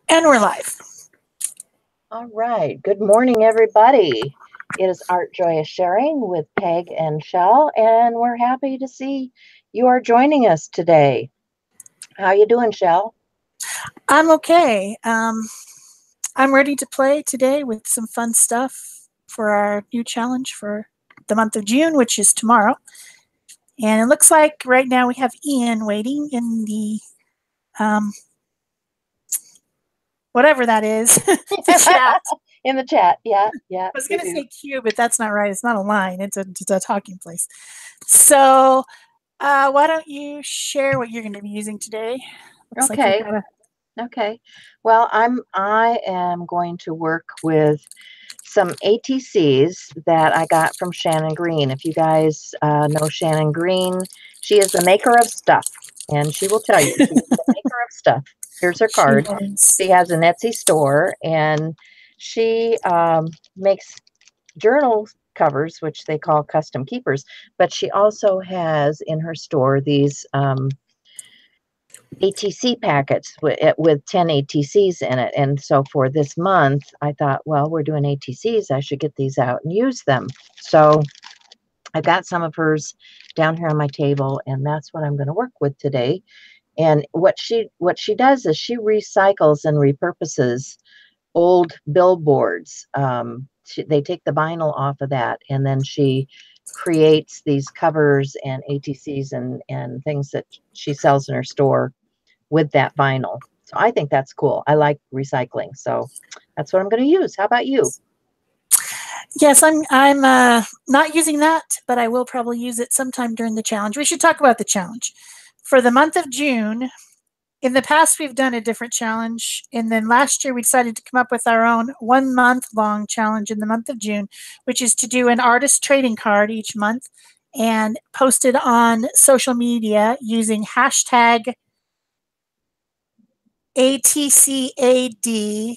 And we're live. All right. Good morning, everybody. It is Art Joyous Sharing with Peg and Shell, and we're happy to see you are joining us today. How you doing, Shell? I'm okay. I'm ready to play today with some fun stuff for our new challenge for the month of June, which is tomorrow. And it looks like right now we have Ian waiting in the whatever that is, the chat. In the chat. Yeah. I was going to say queue, but that's not right. It's not a line. It's a talking place. So why don't you share what you're going to be using today? Looks Okay. like Okay. Well, I am going to work with some ATCs that I got from Shannon Green. If you guys know Shannon Green, she is the maker of stuff, and she will tell you she's the maker of stuff. Here's her card. She has an Etsy store, and she makes journal covers, which they call custom keepers. But she also has in her store these ATC packets with 10 ATCs in it. And so for this month, I thought, well, we're doing ATCs. I should get these out and use them. So I got some of hers down here on my table, and that's what I'm going to work with today. And what she does is she recycles and repurposes old billboards. They take the vinyl off of that, and then she creates these covers and ATCs and things that she sells in her store with that vinyl. So I think that's cool. I like recycling. So that's what I'm going to use. How about you? Yes, I'm not using that, but I will probably use it sometime during the challenge. We should talk about the challenge. For the month of June, in the past we've done a different challenge, and then last year we decided to come up with our own 1 month long challenge in the month of June, which is to do an artist trading card each month and post it on social media using hashtag ATCAD,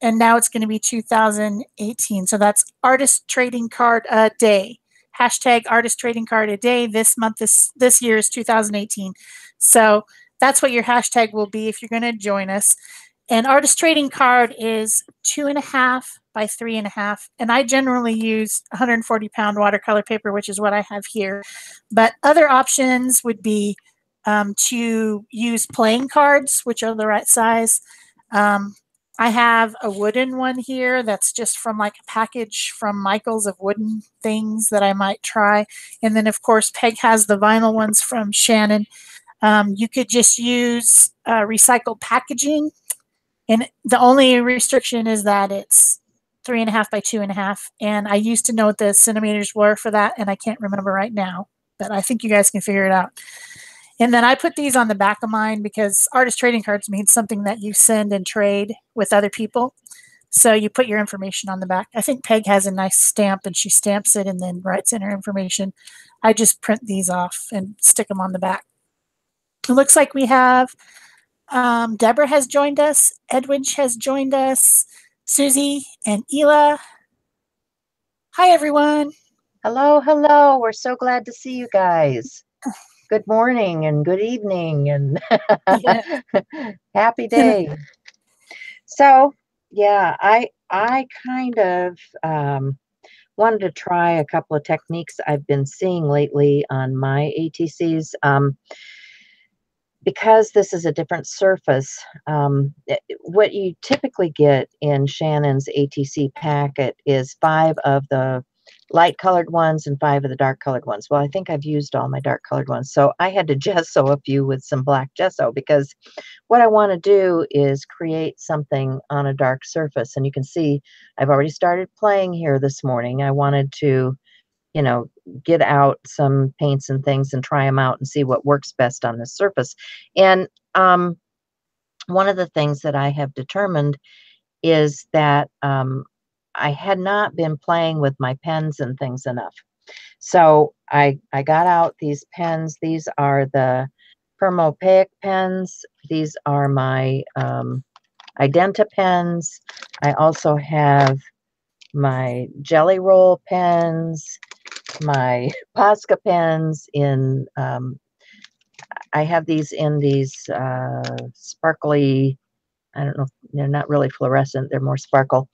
and now it's going to be 2018. So that's artist trading card a day. Hashtag artist trading card a day. This month, this year is 2018. So that's what your hashtag will be if you're going to join us. And artist trading card is 2.5 by 3.5. And I generally use 140-pound watercolor paper, which is what I have here. But other options would be to use playing cards, which are the right size. I have a wooden one here that's just from like a package from Michael's of wooden things that I might try. And then, of course, Peg has the vinyl ones from Shannon. You could just use recycled packaging. And the only restriction is that it's 3.5 by 2.5. And I used to know what the centimeters were for that, and I can't remember right now. But I think you guys can figure it out. And then I put these on the back of mine because artist trading cards means something that you send and trade with other people. So you put your information on the back. I think Peg has a nice stamp, and she stamps it and then writes in her information. I just print these off and stick them on the back. It looks like we have Deborah has joined us. Edwidge has joined us. Susie and Ela. Hi, everyone. Hello, hello. We're so glad to see you guys. Good morning and good evening and happy day. So, yeah, I kind of wanted to try a couple of techniques I've been seeing lately on my ATCs. Because this is a different surface, what you typically get in Shannon's ATC packet is 5 of the light colored ones and 5 of the dark colored ones. Well, I think I've used all my dark colored ones. So I had to gesso a few with some black gesso because what I want to do is create something on a dark surface. And you can see I've already started playing here this morning. I wanted to, get out some paints and things and try them out and see what works best on this surface. And one of the things that I have determined is that I had not been playing with my pens and things enough. So I got out these pens. These are the Permopaic pens. These are my Identa pens. I also have my Jelly Roll pens, my Posca pens in, I have these in these sparkly, I don't know, they're not really fluorescent, they're more sparkle.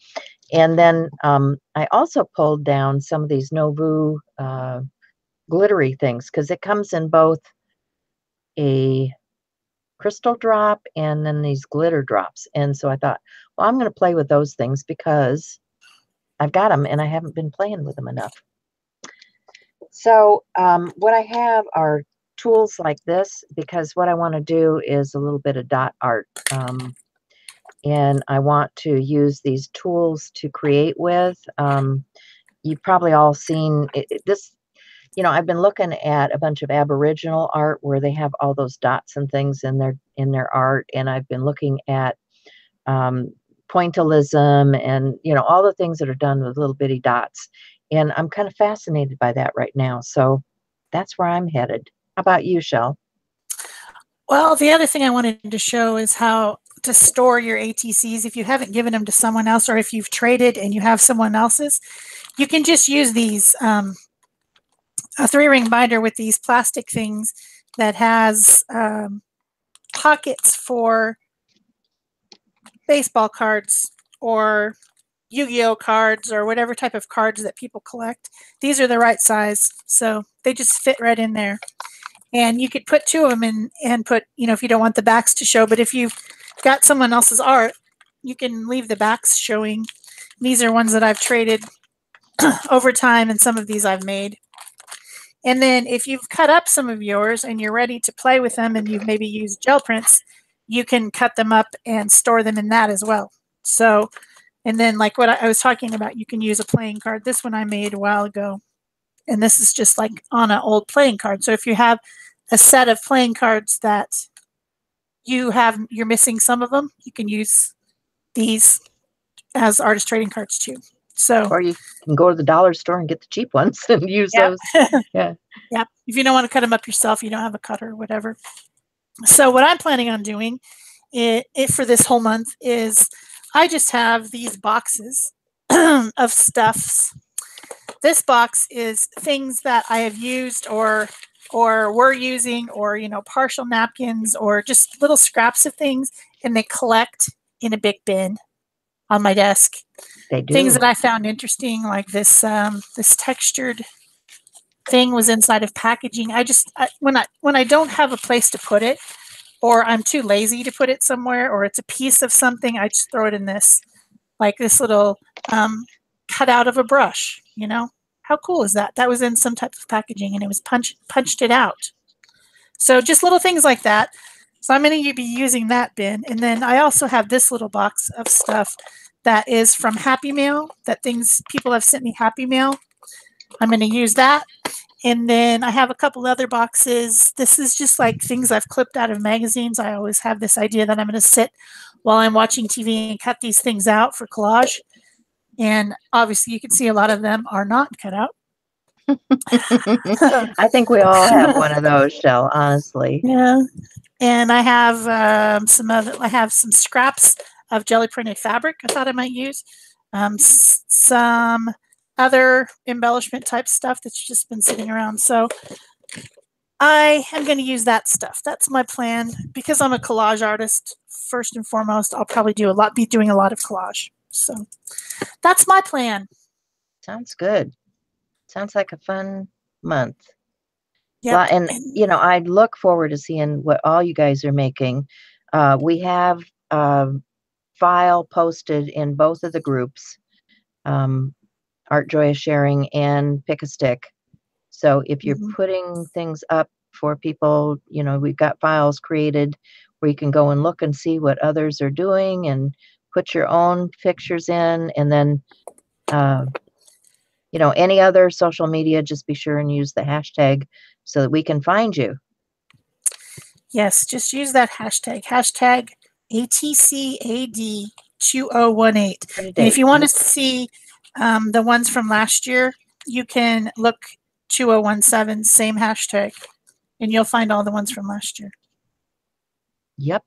And then I also pulled down some of these Novu glittery things because it comes in both a crystal drop and then these glitter drops. And so I thought, well, I'm going to play with those things because I've got them and I haven't been playing with them enough. So what I have are tools like this because what I want to do is a little bit of dot art. And I want to use these tools to create with. You've probably all seen this. You know, I've been looking at a bunch of Aboriginal art where they have all those dots and things in their art, and I've been looking at pointillism and all the things that are done with little bitty dots, and I'm kind of fascinated by that right now. So that's where I'm headed. How about you, Shell? Well, the other thing I wanted to show is how to store your ATCs. If you haven't given them to someone else, or if you've traded and you have someone else's, you can just use these, a 3-ring binder with these plastic things that has pockets for baseball cards or Yu-Gi-Oh cards or whatever type of cards that people collect. These are the right size, so they just fit right in there. And you could put 2 of them in and put, if you don't want the backs to show, but if you've got someone else's art, you can leave the backs showing. These are ones that I've traded over time, and some of these I've made. And then if you've cut up some of yours and you're ready to play with them and you've maybe used gel prints, you can cut them up and store them in that as well. So, and then like what I was talking about, you can use a playing card. This one I made a while ago, and this is just like on an old playing card. So if you have a set of playing cards that you're missing some of them, you can use these as artist trading cards too. So, or you can go to the dollar store and get the cheap ones and use those. Yeah. Yeah. If you don't want to cut them up yourself, you don't have a cutter or whatever. So what I'm planning on doing for this whole month is I just have these boxes of stuffs. This box is things that I have used or were using, or partial napkins, or just little scraps of things, and they collect in a big bin on my desk. They do. Things that I found interesting, like this this textured thing was inside of packaging. When I don't have a place to put it, or I'm too lazy to put it somewhere, or it's a piece of something, I just throw it in this, like this little cut out of a brush. How cool is that? That was in some type of packaging, and it was punched it out. So just little things like that. So I'm going to be using that bin. And then I also have this little box of stuff that is from Happy Mail, that things people have sent me Happy Mail. I'm going to use that. And then I have a couple other boxes. This is just like things I've clipped out of magazines. I always have this idea that I'm going to sit while I'm watching TV and cut these things out for collage. And obviously you can see a lot of them are not cut out. I think we all have one of those, Shell, honestly. Yeah. And I have some scraps of jelly printed fabric I thought I might use. Some other embellishment type stuff that's just been sitting around. So I am going to use that stuff. That's my plan. Because I'm a collage artist, first and foremost, I'll probably be doing a lot of collage. So that's my plan. Sounds good. Sounds like a fun month. Yeah. And I look forward to seeing what all you guys are making. We have a file posted in both of the groups, Art Joy is Sharing and Pick a Stick. So if you're putting things up for people, we've got files created where you can go and look and see what others are doing and put your own pictures in. And then, any other social media, just be sure and use the hashtag so that we can find you. Yes, just use that hashtag ATCAD2018. And if you want to see the ones from last year, you can look 2017, same hashtag, and you'll find all the ones from last year. Yep.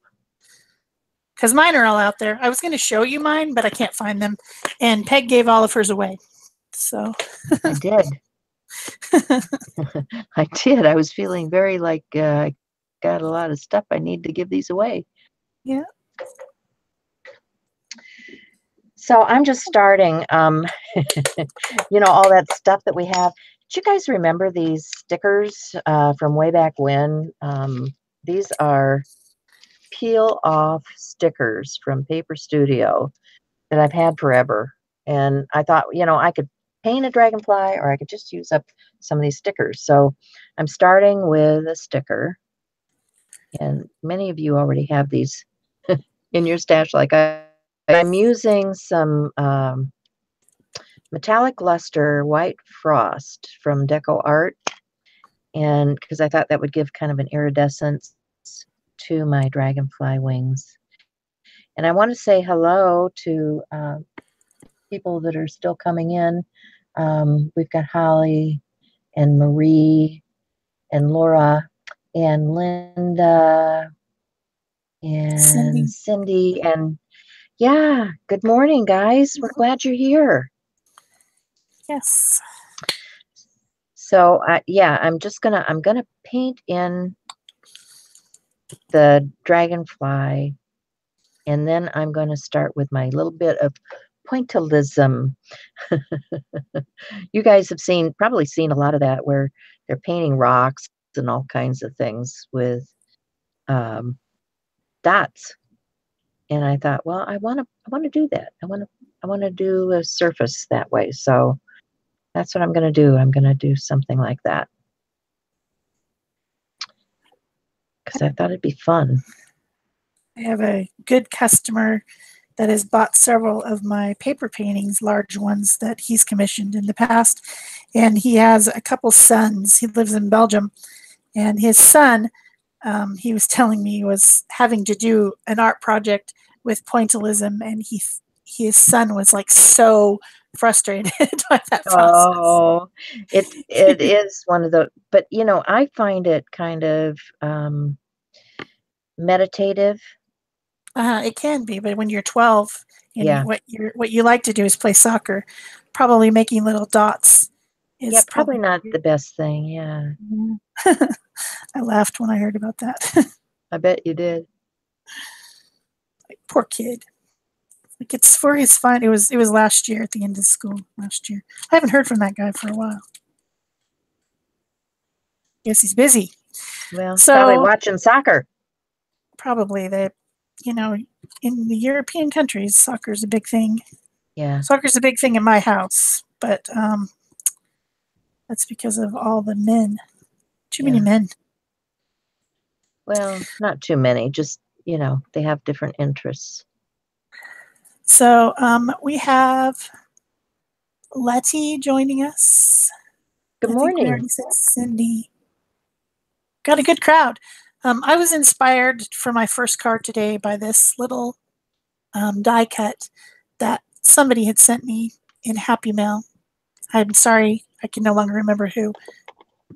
Because mine are all out there. I was going to show you mine, but I can't find them. And Peg gave all of hers away. So I did. I did. I was feeling very like I got a lot of stuff. I need to give these away. Yeah. So I'm just starting, all that stuff that we have. Do you guys remember these stickers from way back when? These are peel off stickers from Paper Studio that I've had forever. And I thought, I could paint a dragonfly or I could just use up some of these stickers. So I'm starting with a sticker. And many of you already have these in your stash like I'm using some metallic luster white frost from Deco Art, and because I thought that would give kind of an iridescence to my dragonfly wings. And I want to say hello to people that are still coming in. We've got Holly and Marie and Laura and Linda and Cindy. Cindy. And yeah, good morning, guys. We're glad you're here. Yes. So I'm gonna paint in the dragonfly, and then I'm going to start with my little bit of pointillism. You guys have probably seen a lot of that where they're painting rocks and all kinds of things with um, dots. And I thought, well, I want to do that. I want to do a surface that way. So that's what I'm going to do. I'm going to do something like that because I thought it'd be fun. I have a good customer that has bought several of my paper paintings, large ones that he's commissioned in the past. And he has a couple sons. He lives in Belgium. And his son, he was telling me, was having to do an art project with pointillism. And his son was like so frustrated by that process. Oh, it is one of the, but I find it kind of meditative. It can be, but when you're 12 and Yeah. what you like to do is play soccer, probably making little dots Yeah, is probably probably. not the best thing. Yeah. I laughed when I heard about that. I bet you did. Like, poor kid. Like it's for his fun. It was last year at the end of school last year. I haven't heard from that guy for a while. Guess he's busy. Well, probably So watching soccer. probably that, you know, in the European countries, soccer's a big thing. Yeah. Soccer's a big thing in my house, but that's because of all the men. Too many Yeah. men. Well, not too many, just, they have different interests. So we have Letty joining us. Good I think we morning. already said Cindy. Got a good crowd. I was inspired for my first card today by this little die cut that somebody had sent me in Happy Mail. I'm sorry, I can no longer remember who,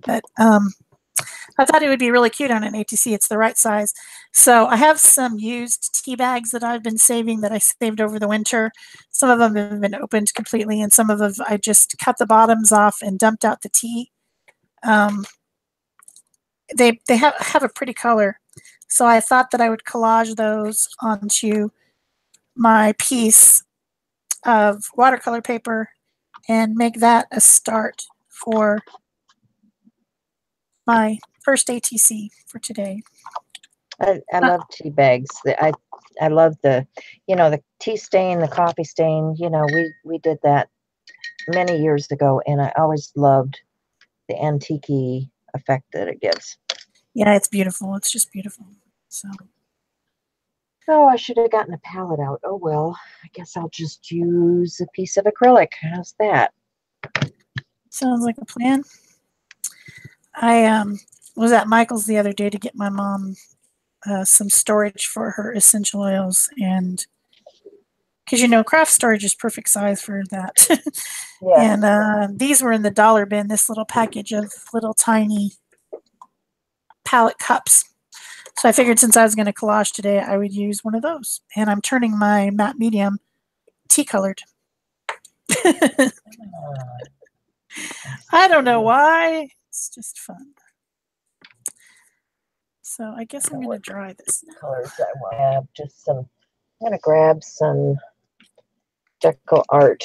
but I thought it would be really cute on an ATC. It's the right size. So I have some used tea bags that I've been saving that I saved over the winter. Some of them have been opened completely, and some of them I just cut the bottoms off and dumped out the tea. Um, they have a pretty color, so I thought that I would collage those onto my piece of watercolor paper and make that a start for my first ATC for today. I love tea bags. I love the tea stain, the coffee stain. We did that many years ago, and I always loved the antique effect that it gives. Yeah, it's beautiful. It's just beautiful. So Oh, I should have gotten a palette out. Oh well, I guess I'll just use a piece of acrylic. How's that? sounds like a plan. I was at Michael's the other day to get my mom some storage for her essential oils, and because craft storage is perfect size for that. Yeah. And these were in the dollar bin. This little package of little tiny palette cups. So I figured since I was going to collage today, I would use one of those. And I'm turning my matte medium tea colored. I don't know why. It's just fun. So I guess I'm going to dry this now. Colors I want to have just some. I'm going to grab some Deco Art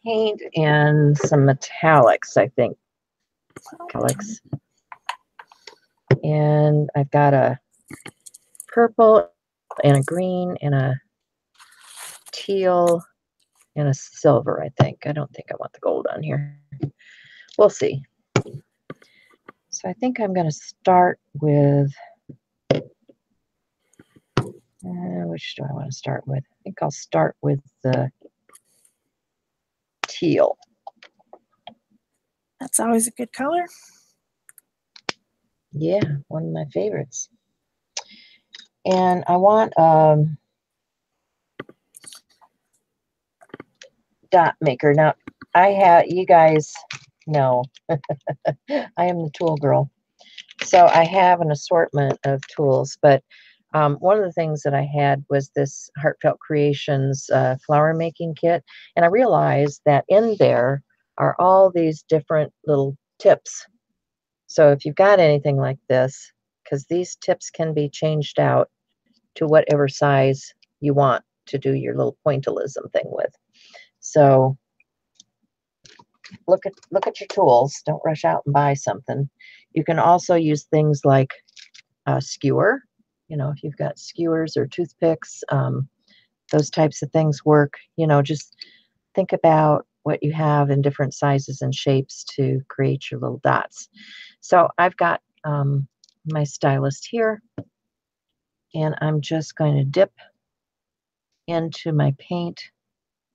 paint and some metallics, I think. Metallics. And I've got a purple and a green and a teal and a silver, I think. I don't think I want the gold on here. We'll see. So I think I'm going to start with, which do I want to start with? I think I'll start with the teal. That's always a good color. Yeah, one of my favorites. And I want dot maker. Now, you guys know, I am the tool girl. So I have an assortment of tools, but one of the things that I had was this Heartfelt Creations flower making kit. And I realized that in there are all these different little tips. So if you've got anything like this, because these tips can be changed out to whatever size you want to do your little pointillism thing with. So look at your tools. Don't rush out and buy something. You can also use things like a skewer. You know, if you've got skewers or toothpicks, those types of things work. You know, just think about what you have in different sizes and shapes to create your little dots. So I've got my stylus here, and I'm just going to dip into my paint.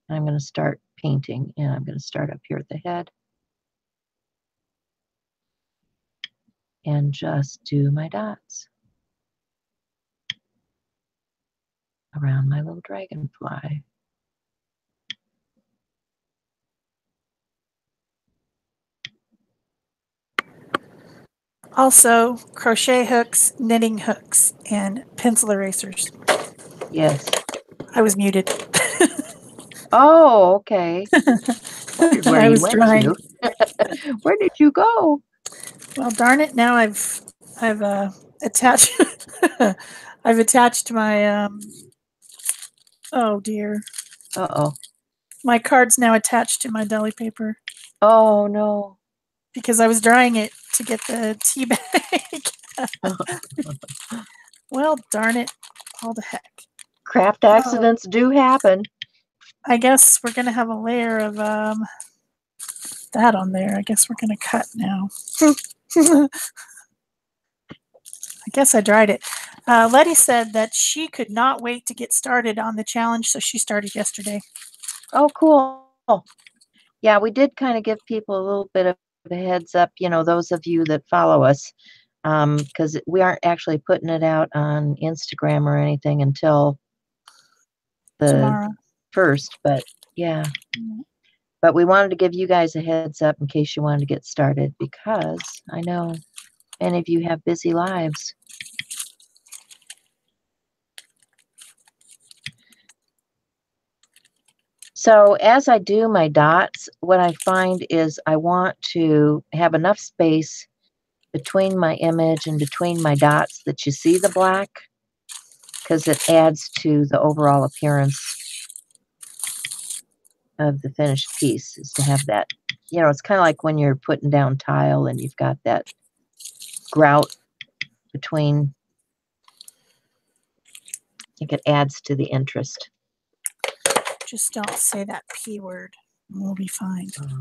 And I'm going to start painting, and I'm going to start up here at the head and just do my dots around my little dragonfly. Also, crochet hooks, knitting hooks, and pencil erasers. Yes. I was muted. Oh, okay. Wondered where I you was went drying. to. Where did you go? Well, darn it! Now I've attached. I've attached my oh dear. Uh-oh. My card's now attached to my deli paper Oh, no. because I was drying it to get the tea bag. Well, darn it. All the heck. Craft accidents do happen. I guess we're going to have a layer of that on there. I guess we're going to cut now. I guess I dried it. Letty said that she could not wait to get started on the challenge, so she started yesterday. Oh, cool. Yeah, we did kind of give people a little bit of a heads up, you know, those of you that follow us, because we aren't actually putting it out on Instagram or anything until the Tomorrow. 1st, but yeah. But we wanted to give you guys a heads up in case you wanted to get started, because I know many of you have busy lives. So as I do my dots, what I find is I want to have enough space between my image and between my dots that you see the black, because it adds to the overall appearance of the finished piece, is to have that, you know, it's kind of like when you're putting down tile and you've got that grout between. I think it adds to the interest. Just don't say that P word. We'll be fine. Maybe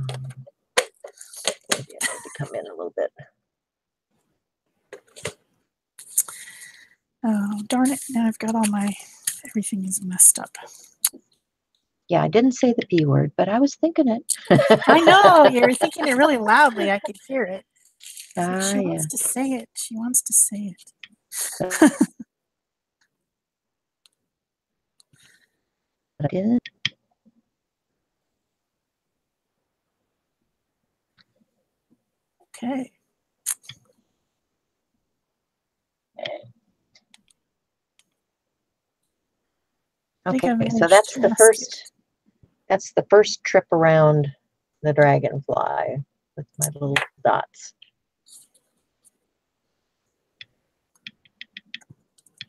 I need to come in a little bit. Oh, darn it. Now I've got all my, everything is messed up. Yeah, I didn't say the P word, but I was thinking it. I know. You were thinking it really loudly. I could hear it. She Yeah. wants to say it. She wants to say it. I didn't. Okay. Okay, so that's the first. That's the first trip around the dragonfly with my little dots.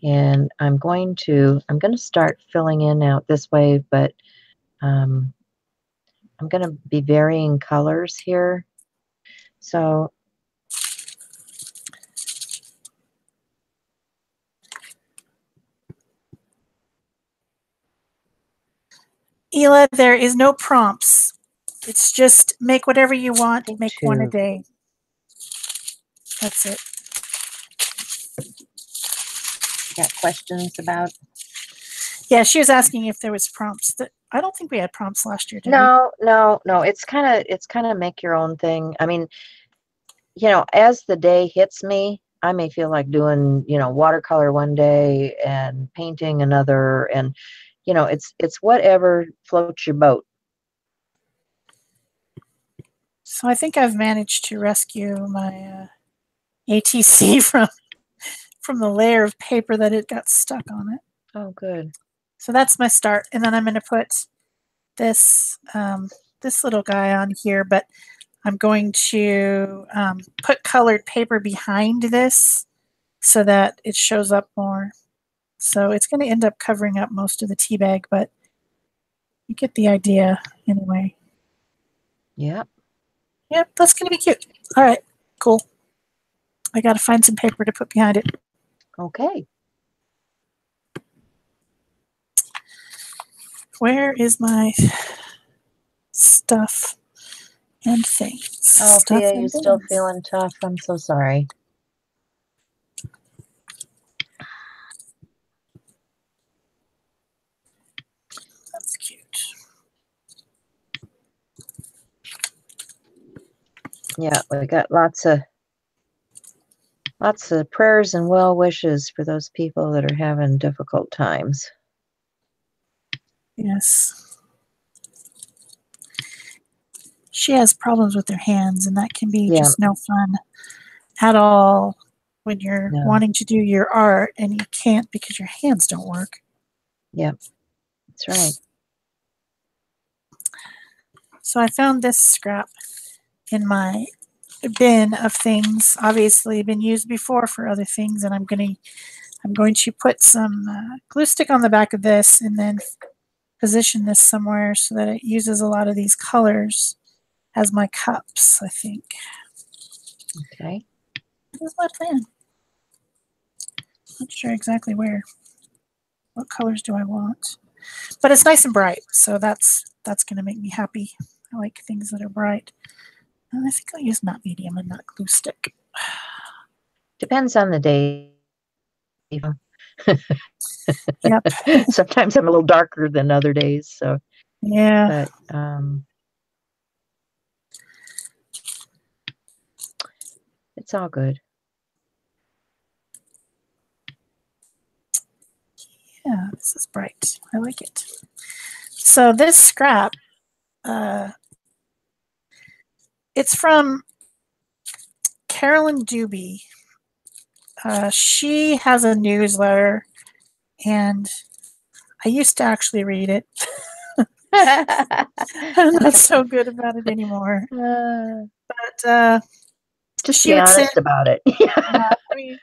And I'm going to start filling in out this way, but I'm going to be varying colors here. So Ela, there is no prompts. It's just make whatever you want, make one a day. That's it. Got questions about? Yeah, she was asking if there was prompts. I don't think we had prompts last year, did we? No. It's kind of make your own thing. I mean, as the day hits me, I may feel like doing, watercolor one day and painting another, and it's whatever floats your boat. So I think I've managed to rescue my ATC from the layer of paper that it got stuck on it. Oh, good. So that's my start, and then I'm going to put this this little guy on here, but I'm going to put colored paper behind this so that it shows up more. So it's going to end up covering up most of the tea bag, but you get the idea anyway. Yep. Yep, that's going to be cute. All right, cool. I got to find some paper to put behind it. Okay. Where is my stuff and things? Oh, Stuff Thea, and you still things. feeling tough? I'm so sorry. That's cute. Yeah, we got lots of prayers and well wishes for those people that are having difficult times. Yes. She has problems with her hands, and that can be just no fun at all when you're wanting to do your art and you can't because your hands don't work. Yep, that's right. So I found this scrap in my bin of things, obviously been used before for other things, and I'm going to put some glue stick on the back of this and then position this somewhere so that it uses a lot of these colors as my cups, I think. Okay. That's my plan. Not sure exactly where. What colors do I want? But it's nice and bright, so that's going to make me happy. I like things that are bright. And I think I'll use matte medium and not glue stick. Depends on the day. Yep. Sometimes I'm a little darker than other days, so yeah. But it's all good. Yeah, this is bright. I like it. So this scrap, it's from Carolyn Doobie. She has a newsletter, and I used to actually read it. I'm not so good about it anymore. But just be honest about it. I mean,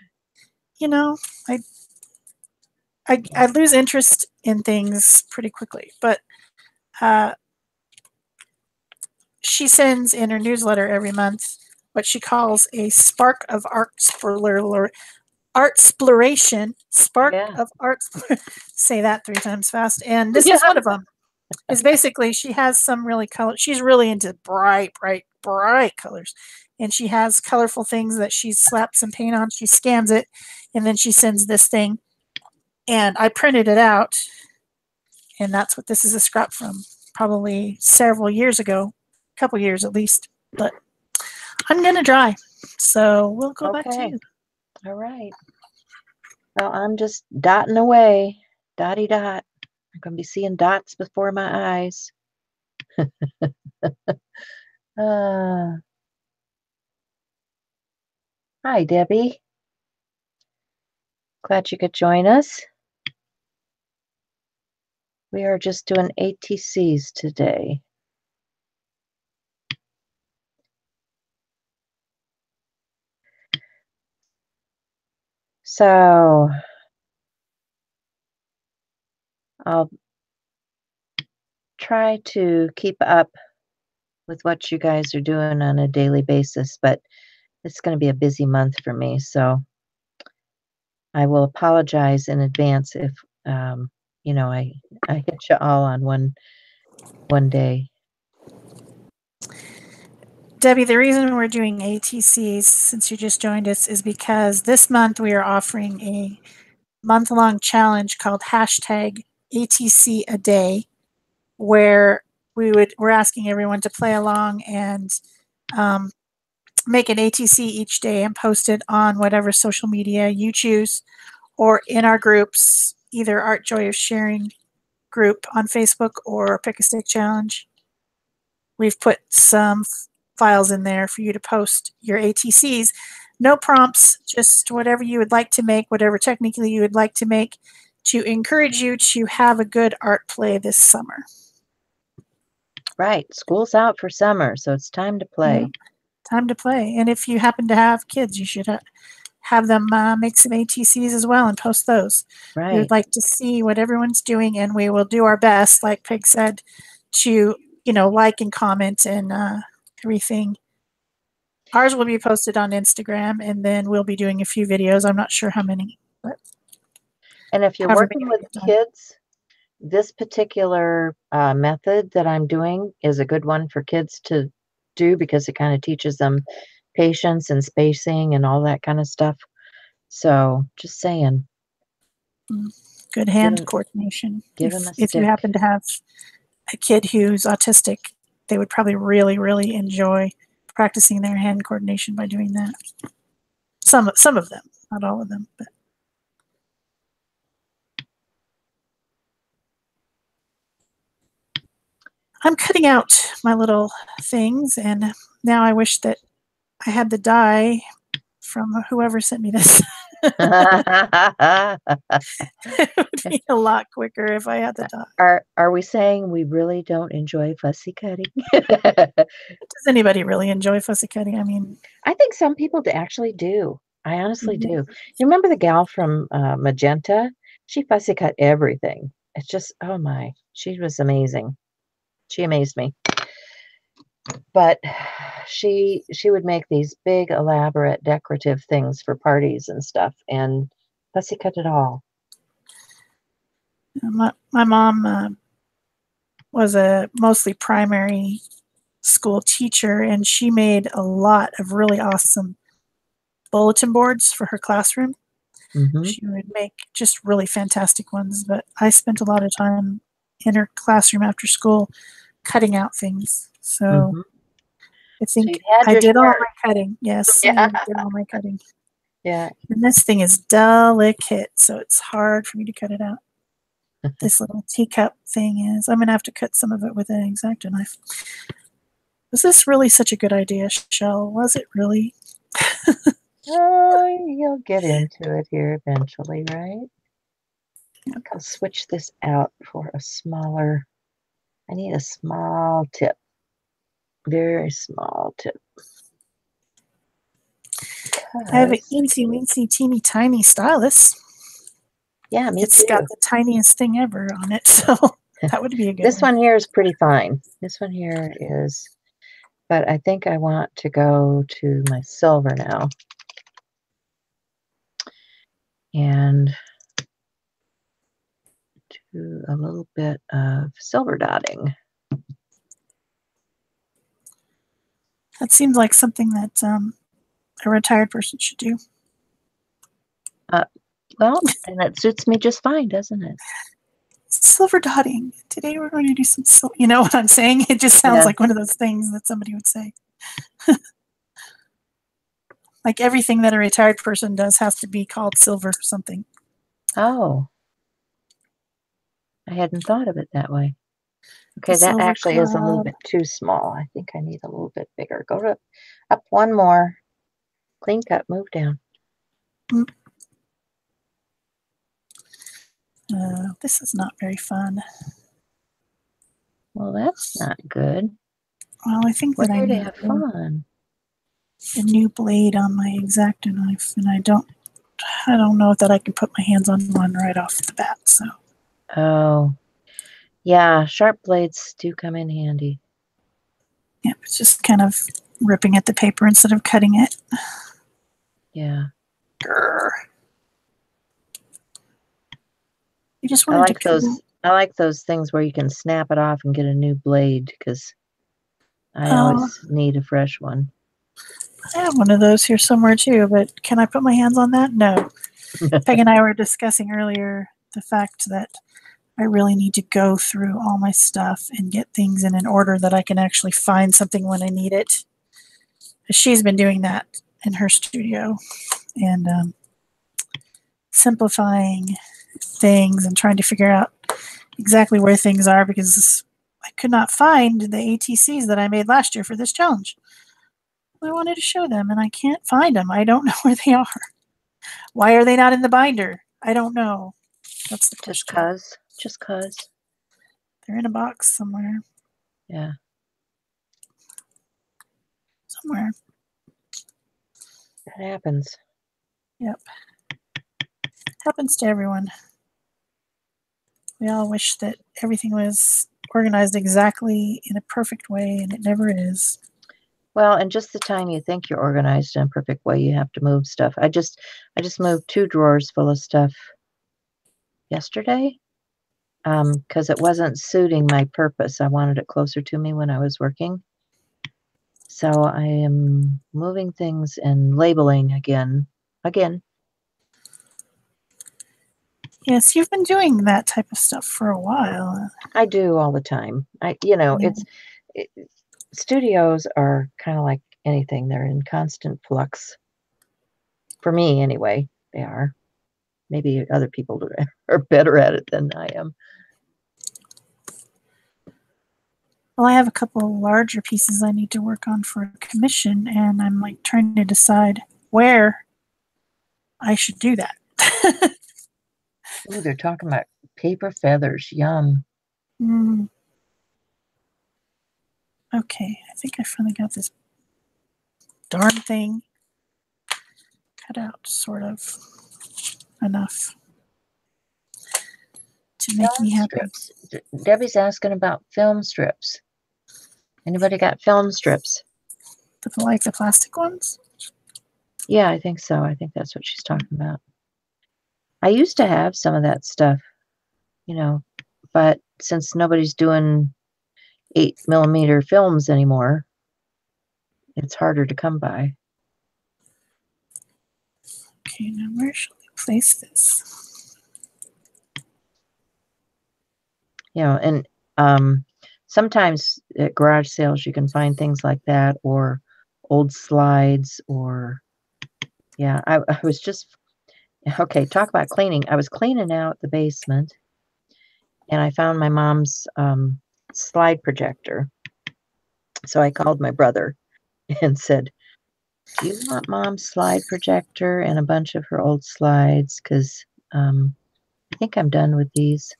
I lose interest in things pretty quickly, but she sends in her newsletter every month what she calls a spark of art exploration. Spark of art. Say that 3 times fast. And this is one of them. Is basically she has some really color. She's really into bright colors, and she has colorful things that she slaps some paint on. She scans it, and then she sends this thing. And I printed it out, and that's what this is a scrap from. Probably several years ago, a couple years at least. But I'm gonna dry, so we'll go back to you. All right. Well, I'm just dotting away, dotty dot. I'm gonna be seeing dots before my eyes. Hi, Debbie. Glad you could join us. We are just doing ATCs today. So I'll try to keep up with what you guys are doing on a daily basis, but it's going to be a busy month for me. So I will apologize in advance if, I hit you all on one day. Debbie, the reason we're doing ATCs, since you just joined us, is because this month we are offering a month-long challenge called hashtag ATC a day, where we're asking everyone to play along and make an ATC each day and post it on whatever social media you choose, or in our groups, either Art Joy of Sharing group on Facebook or Pick a Stick Challenge. We've put some files in there for you to post your ATCs. No prompts, just whatever you would like to make, whatever technically you would like to make, to encourage you to have a good art play this summer. Right. School's out for summer, so it's time to play. Yeah, time to play. And if you happen to have kids, you should have them make some ATCs as well and post those. Right. We would like to see what everyone's doing, and we will do our best, like Pig said, to like and comment and everything. Ours will be posted on Instagram, and then we'll be doing a few videos. I'm not sure how many, but and if you're working with kids, this particular method that I'm doing is a good one for kids to do because it kind of teaches them patience and spacing and all that kind of stuff. So just saying. Good hand coordination. Give them a if you happen to have a kid who's autistic, they would probably really, really enjoy practicing their hand coordination by doing that. Some of them, not all of them, but. I'm cutting out my little things, and now I wish that I had the die from whoever sent me this. It would be a lot quicker if I had the die. Are we saying we really don't enjoy fussy cutting? Does anybody really enjoy fussy cutting? I mean, I think some people actually do. I honestly do. You remember the gal from Magenta? She fussy cut everything. It's just, oh my, she was amazing. She amazed me. But she would make these big, elaborate, decorative things for parties and stuff, and fussy cut it all. My mom was a mostly primary school teacher, and she made a lot of really awesome bulletin boards for her classroom. She would make just really fantastic ones, but I spent a lot of time in her classroom after school cutting out things. So I think I did all my cutting. Yes, I did all my cutting. Yeah. And this thing is delicate, so it's hard for me to cut it out. This little teacup thing is. I'm going to have to cut some of it with an X-Acto knife. Was this really such a good idea, Shell? Was it really? Oh, you'll get into it here eventually, right? I'll switch this out for a smaller. I need a small tip. Very small tip. I have an eensy weensy teeny tiny stylus. Yeah, me too. It's got the tiniest thing ever on it, so that would be a good This one here is pretty fine. This one here is, but I think I want to go to my silver now. And do a little bit of silver dotting. That seems like something that a retired person should do. Well, and that suits me just fine, doesn't it? Silver dotting. Today we're going to do some, you know what I'm saying? It just sounds like one of those things that somebody would say. Like everything that a retired person does has to be called silver or something. Oh. I hadn't thought of it that way. Okay, that actually is a little bit too small. I think I need a little bit bigger. Go up one more. Clean cut, move down. This is not very fun. Well, that's not good. Well, I think that I need to have fun. A new blade on my X-Acto knife, and I don't know that I can put my hands on one right off the bat. So. Oh, Yeah, sharp blades do come in handy. Yep, it's just kind of ripping at the paper instead of cutting it. Yeah. Grr. You just I wanted to like peel. those things where you can snap it off and get a new blade because I Oh, always need a fresh one. I have one of those here somewhere too, but can I put my hands on that? No. Peg and I were discussing earlier the fact that I really need to go through all my stuff and get things in an order that I can actually find something when I need it. She's been doing that in her studio and simplifying things and trying to figure out exactly where things are because I could not find the ATCs that I made last year for this challenge. I wanted to show them and I can't find them. I don't know where they are. Why are they not in the binder? I don't know. That's the Just question. cause. Just cause. They're in a box somewhere. Yeah. Somewhere. It happens. Yep. Happens to everyone. We all wish that everything was organized exactly in a perfect way, and it never is. Well, and just the time you think you're organized in a perfect way, you have to move stuff. I just moved 2 drawers full of stuff yesterday because it wasn't suiting my purpose. I wanted it closer to me when I was working. So I am moving things and labeling again. Again. Yes, you've been doing that type of stuff for a while. I do all the time. Yeah. It, studios are kind of like anything. They're in constant flux. For me, anyway, they are. Maybe other people are better at it than I am. Well, I have a couple larger pieces I need to work on for a commission, and I'm like trying to decide where I should do that. Ooh, they're talking about paper feathers. Yum. Mm, okay, I think I finally got this darn thing cut out, sort of enough to make Film me happy. strips. Debbie's asking about film strips. Anybody got film strips? But like the plastic ones? Yeah, I think so. I think that's what she's talking about. I used to have some of that stuff, you know, but since nobody's doing 8mm films anymore, it's harder to come by. Okay, now where shall I place this? And sometimes at garage sales you can find things like that or old slides or yeah, I was just okay, talk about cleaning. I was cleaning out the basement and I found my mom's slide projector. So I called my brother and said, "Do you want mom's slide projector and a bunch of her old slides? Because I think I'm done with these."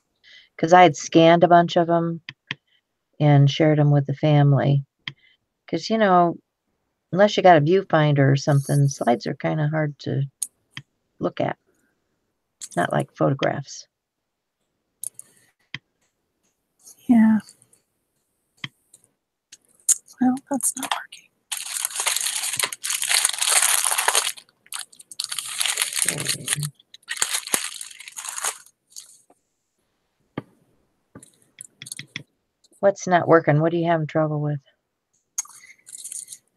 Because I had scanned a bunch of them and shared them with the family. Because, unless you got a viewfinder or something, slides are kind of hard to look at. Not like photographs. Yeah. Well, that's not working. Okay. What's not working? What are you having trouble with?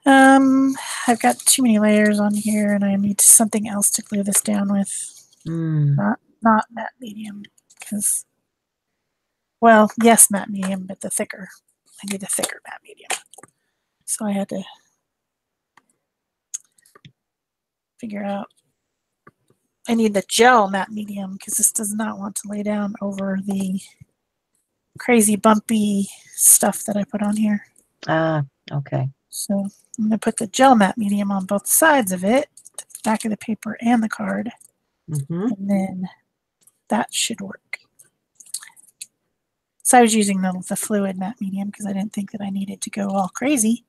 I've got too many layers on here, and I need something else to glue this down with. Not matte medium, because, well, yes, matte medium, but the thicker. I need a thicker matte medium. So I had to figure out. I need the gel matte medium because this does not want to lay down over the crazy bumpy stuff that I put on here. Ah, okay. So I'm going to put the gel matte medium on both sides of it, the back of the paper and the card, and then that should work. So I was using the fluid matte medium because I didn't think that I needed to go all crazy.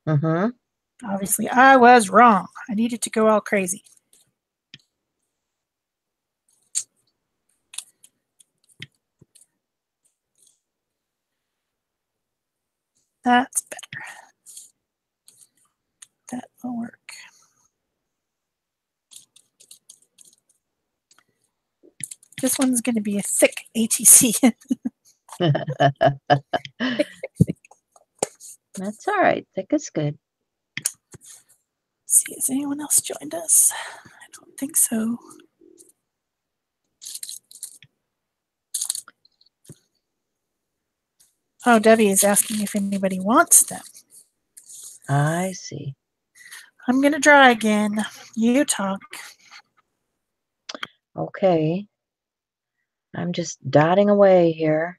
Obviously, I was wrong. I needed to go all crazy. That's better. That will work. This one's going to be a thick ATC. That's all right. Thick is good. Let's see, has anyone else joined us? I don't think so. Oh, Debbie is asking if anybody wants them. I see. I'm going to draw again. You talk. Okay. I'm just dotting away here.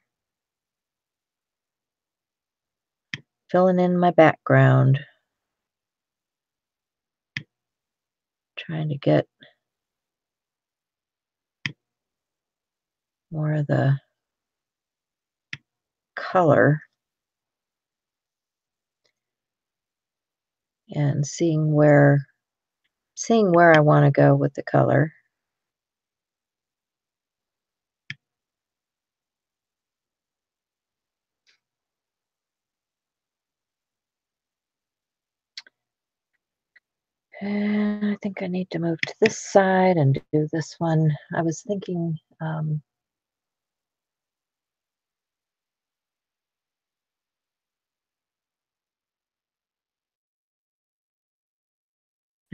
Filling in my background. Trying to get more of the color. And seeing where I want to go with the color. And I think I need to move to this side and do this one. I was thinking I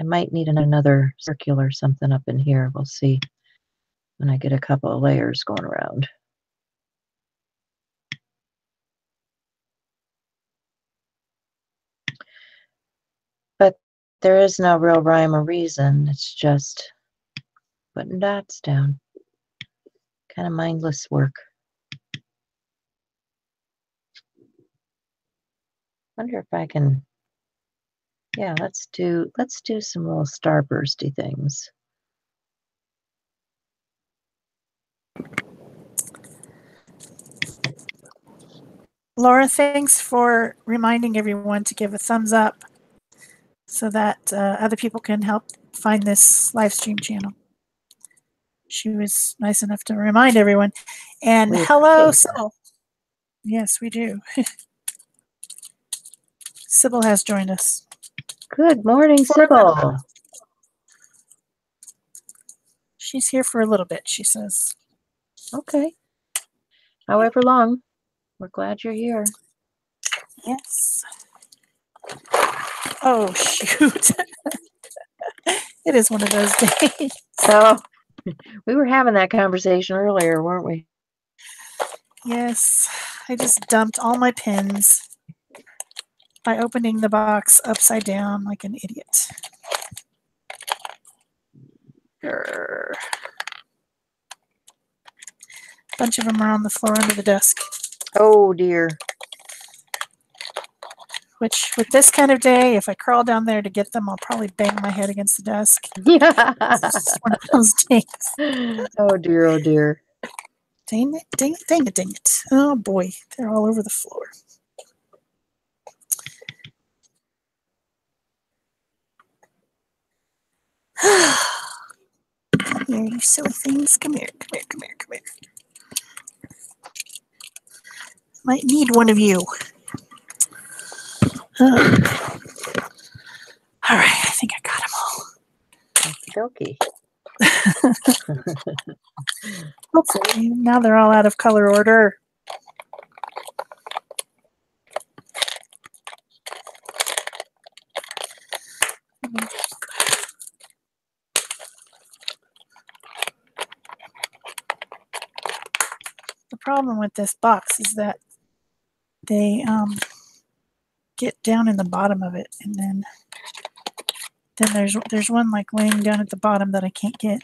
might need another circle or something up in here. We'll see when I get a couple of layers going around. But there is no real rhyme or reason. It's just putting dots down. Kind of mindless work. Wonder if I can, yeah, let's do some little starbursty things. Laura, thanks for reminding everyone to give a thumbs up so that other people can help find this live stream channel. She was nice enough to remind everyone. And hello, Sybil. Yes, we do. Sybil has joined us. Good morning, Sybil. She's here for a little bit, she says. Okay. However long. We're glad you're here. Yes. Oh, shoot. It is one of those days. So, we were having that conversation earlier, weren't we? Yes. I just dumped all my pins by opening the box upside down like an idiot. A bunch of them are on the floor under the desk. Oh, dear. Which, with this kind of day, if I crawl down there to get them, I'll probably bang my head against the desk. Yeah. It's just one of those days. Oh, dear, oh, dear. Dang it, dang it, dang it, dang it. Oh, boy. They're all over the floor. Come here, you silly things. Come here, come here, come here, come here. Might need one of you. All right, I think I got them all. Okay. Hopefully, now they're all out of color order. The problem with this box is that they get down in the bottom of it, and then there's one like laying down at the bottom that I can't get,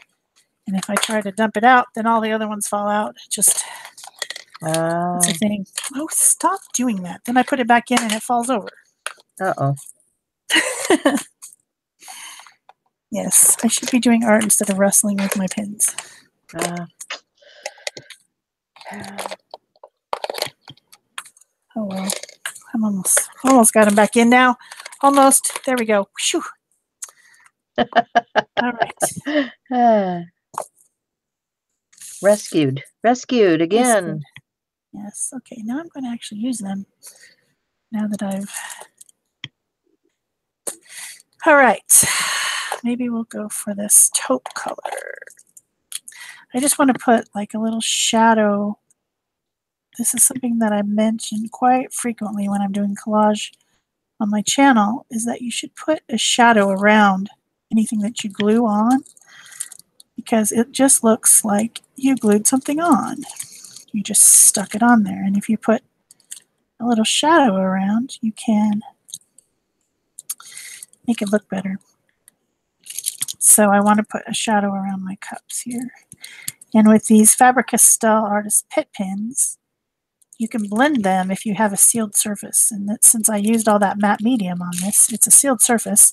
and if I try to dump it out, then all the other ones fall out. It just it's a thing. Oh, stop doing that! Then I put it back in, and it falls over. Uh-oh. Yes, I should be doing art instead of wrestling with my pins. Oh well, I'm almost got them back in now. Almost. There we go. Whew. All right. Rescued again. Yes. Okay. Now I'm going to actually use them. now that I've... All right, maybe we'll go for this taupe color. I just want to put like a little shadow. This is something that I mention quite frequently when I'm doing collage on my channel, is that you should put a shadow around anything that you glue on, because it just looks like you glued something on. You just stuck it on there. And if you put a little shadow around, you can make it look better. So I want to put a shadow around my cups here. And with these Faber-Castell Artist Pit Pins, you can blend them if you have a sealed surface. And that, since I used all that matte medium on this, it's a sealed surface,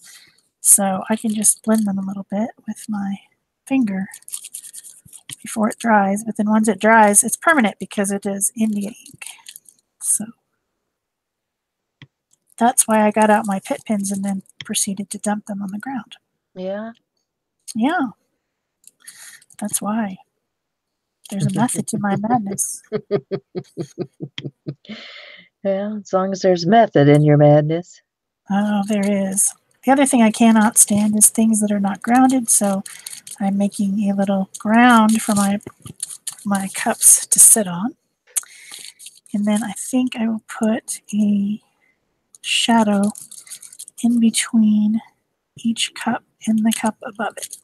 so I can just blend them a little bit with my finger before it dries. But then once it dries, it's permanent because it is India ink. So that's why I got out my pit pins and then proceeded to dump them on the ground. Yeah. Yeah, that's why. There's a method to my madness. Well, as long as there's method in your madness. Oh, there is. The other thing I cannot stand is things that are not grounded, so I'm making a little ground for my cups to sit on. And then I think I will put a shadow in between each cup and the cup above it.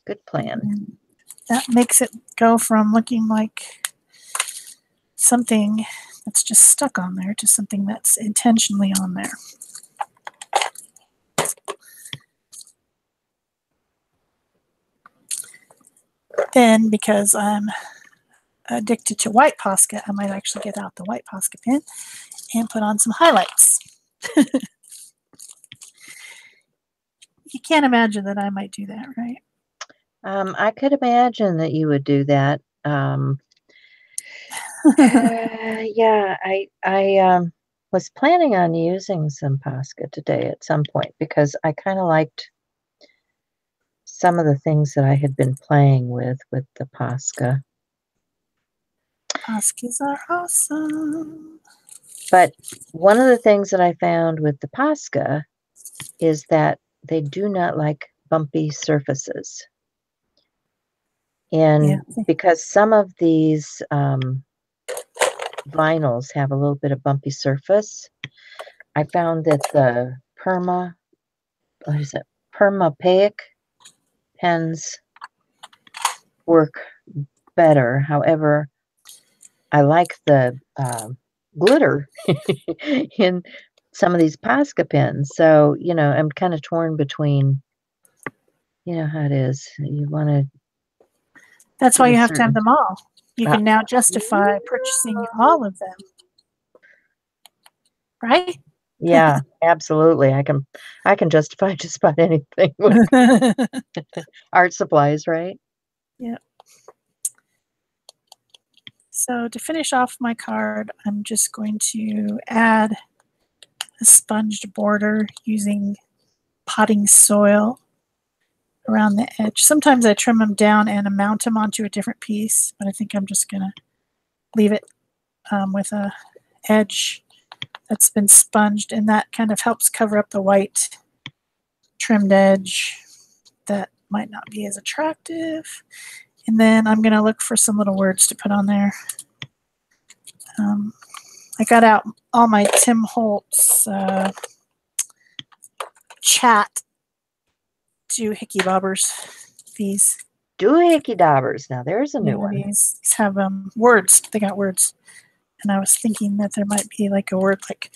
Good plan. And that makes it go from looking like something that's just stuck on there to something that's intentionally on there. Then, because I'm addicted to white Posca, I might actually get out the white Posca pen and put on some highlights. You can't imagine that I might do that, right? I could imagine that you would do that. Yeah, I was planning on using some Posca today at some point because I kind of liked some of the things that I had been playing with the Posca. Poscas are awesome. But one of the things that I found with the Posca is that they do not like bumpy surfaces. And because some of these vinyls have a little bit of bumpy surface, I found that the permapaic pens work better. However, I like the glitter in some of these Posca pens. So, you know, I'm kind of torn between, you know how it is. You want to... That's why you have to have them all. You can now justify purchasing all of them. Right? Yeah, absolutely. I can justify just about anything with art supplies, right? Yeah. So to finish off my card, I'm just going to add a sponged border using potting soil around the edge. Sometimes I trim them down and mount them onto a different piece, but I think I'm just going to leave it with a edge that's been sponged, and that kind of helps cover up the white trimmed edge that might not be as attractive. And then I'm going to look for some little words to put on there. I got out all my Tim Holtz chat doohickey bobbers. These doohickey daubers. Now there's a new one. These have words. They got words. And I was thinking that there might be like a word like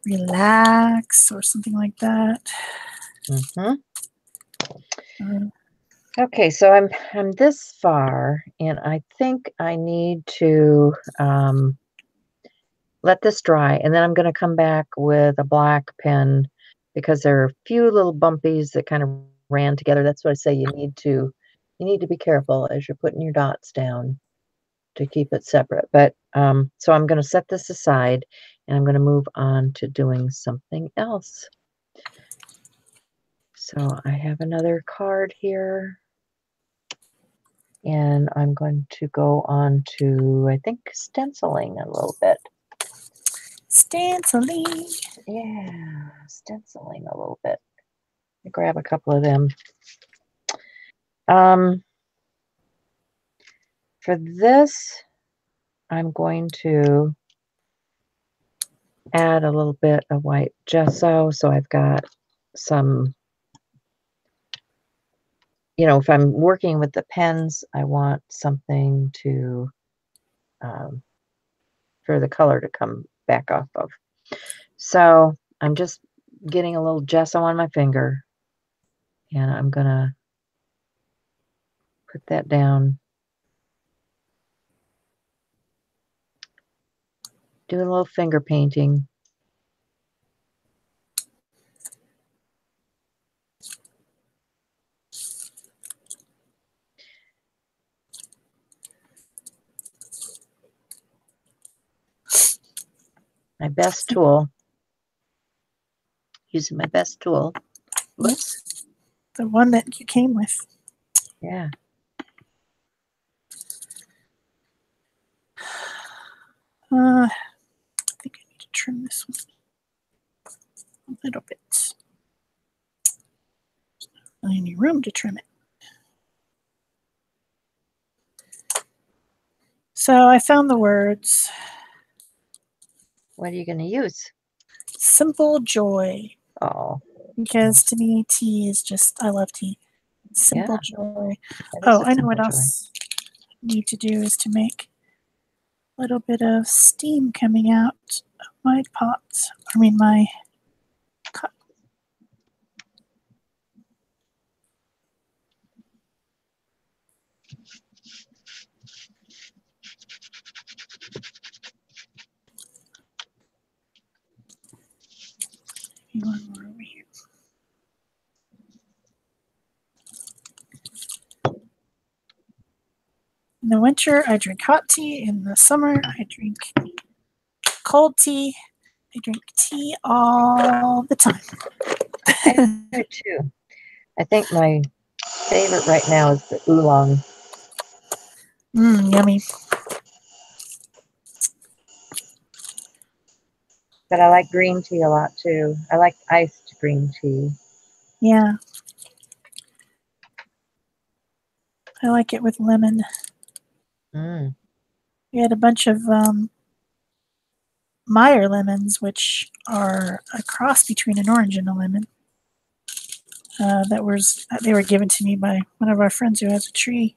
relax or something like that. Okay, so I'm this far, and I think I need to let this dry, and then I'm going to come back with a black pen because there are a few little bumpies that kind of ran together. That's what I say. You need to be careful as you're putting your dots down to keep it separate. But so I'm going to set this aside, and I'm going to move on to doing something else. So I have another card here, and I'm going to go on to, I think, stenciling a little bit. Stenciling. Yeah, stenciling a little bit. Let me grab a couple of them. For this, I'm going to add a little bit of white gesso. So I've got some, you know, if I'm working with the pens, I want something to, for the color to come back off of. So I'm just getting a little gesso on my finger, and I'm gonna put that down. Doing a little finger painting. My best tool. Using my best tool. Whoops. The one that you came with. Yeah. I think I need to trim this one a little bit. There's not really any room to trim it. So I found the words. What are you going to use? Simple joy. Oh. Because to me, tea is just, I love tea. Simple joy. Oh, I know what else I need to do is to make a little bit of steam coming out of my pot. I mean, my cup. Maybe one more over here. In the winter, I drink hot tea. In the summer, I drink cold tea. I drink tea all the time. I do too. I think my favorite right now is the oolong. Yummy. But I like green tea a lot too. I like iced green tea. Yeah. I like it with lemon. We had a bunch of Meyer lemons, which are a cross between an orange and a lemon. They were given to me by one of our friends who has a tree.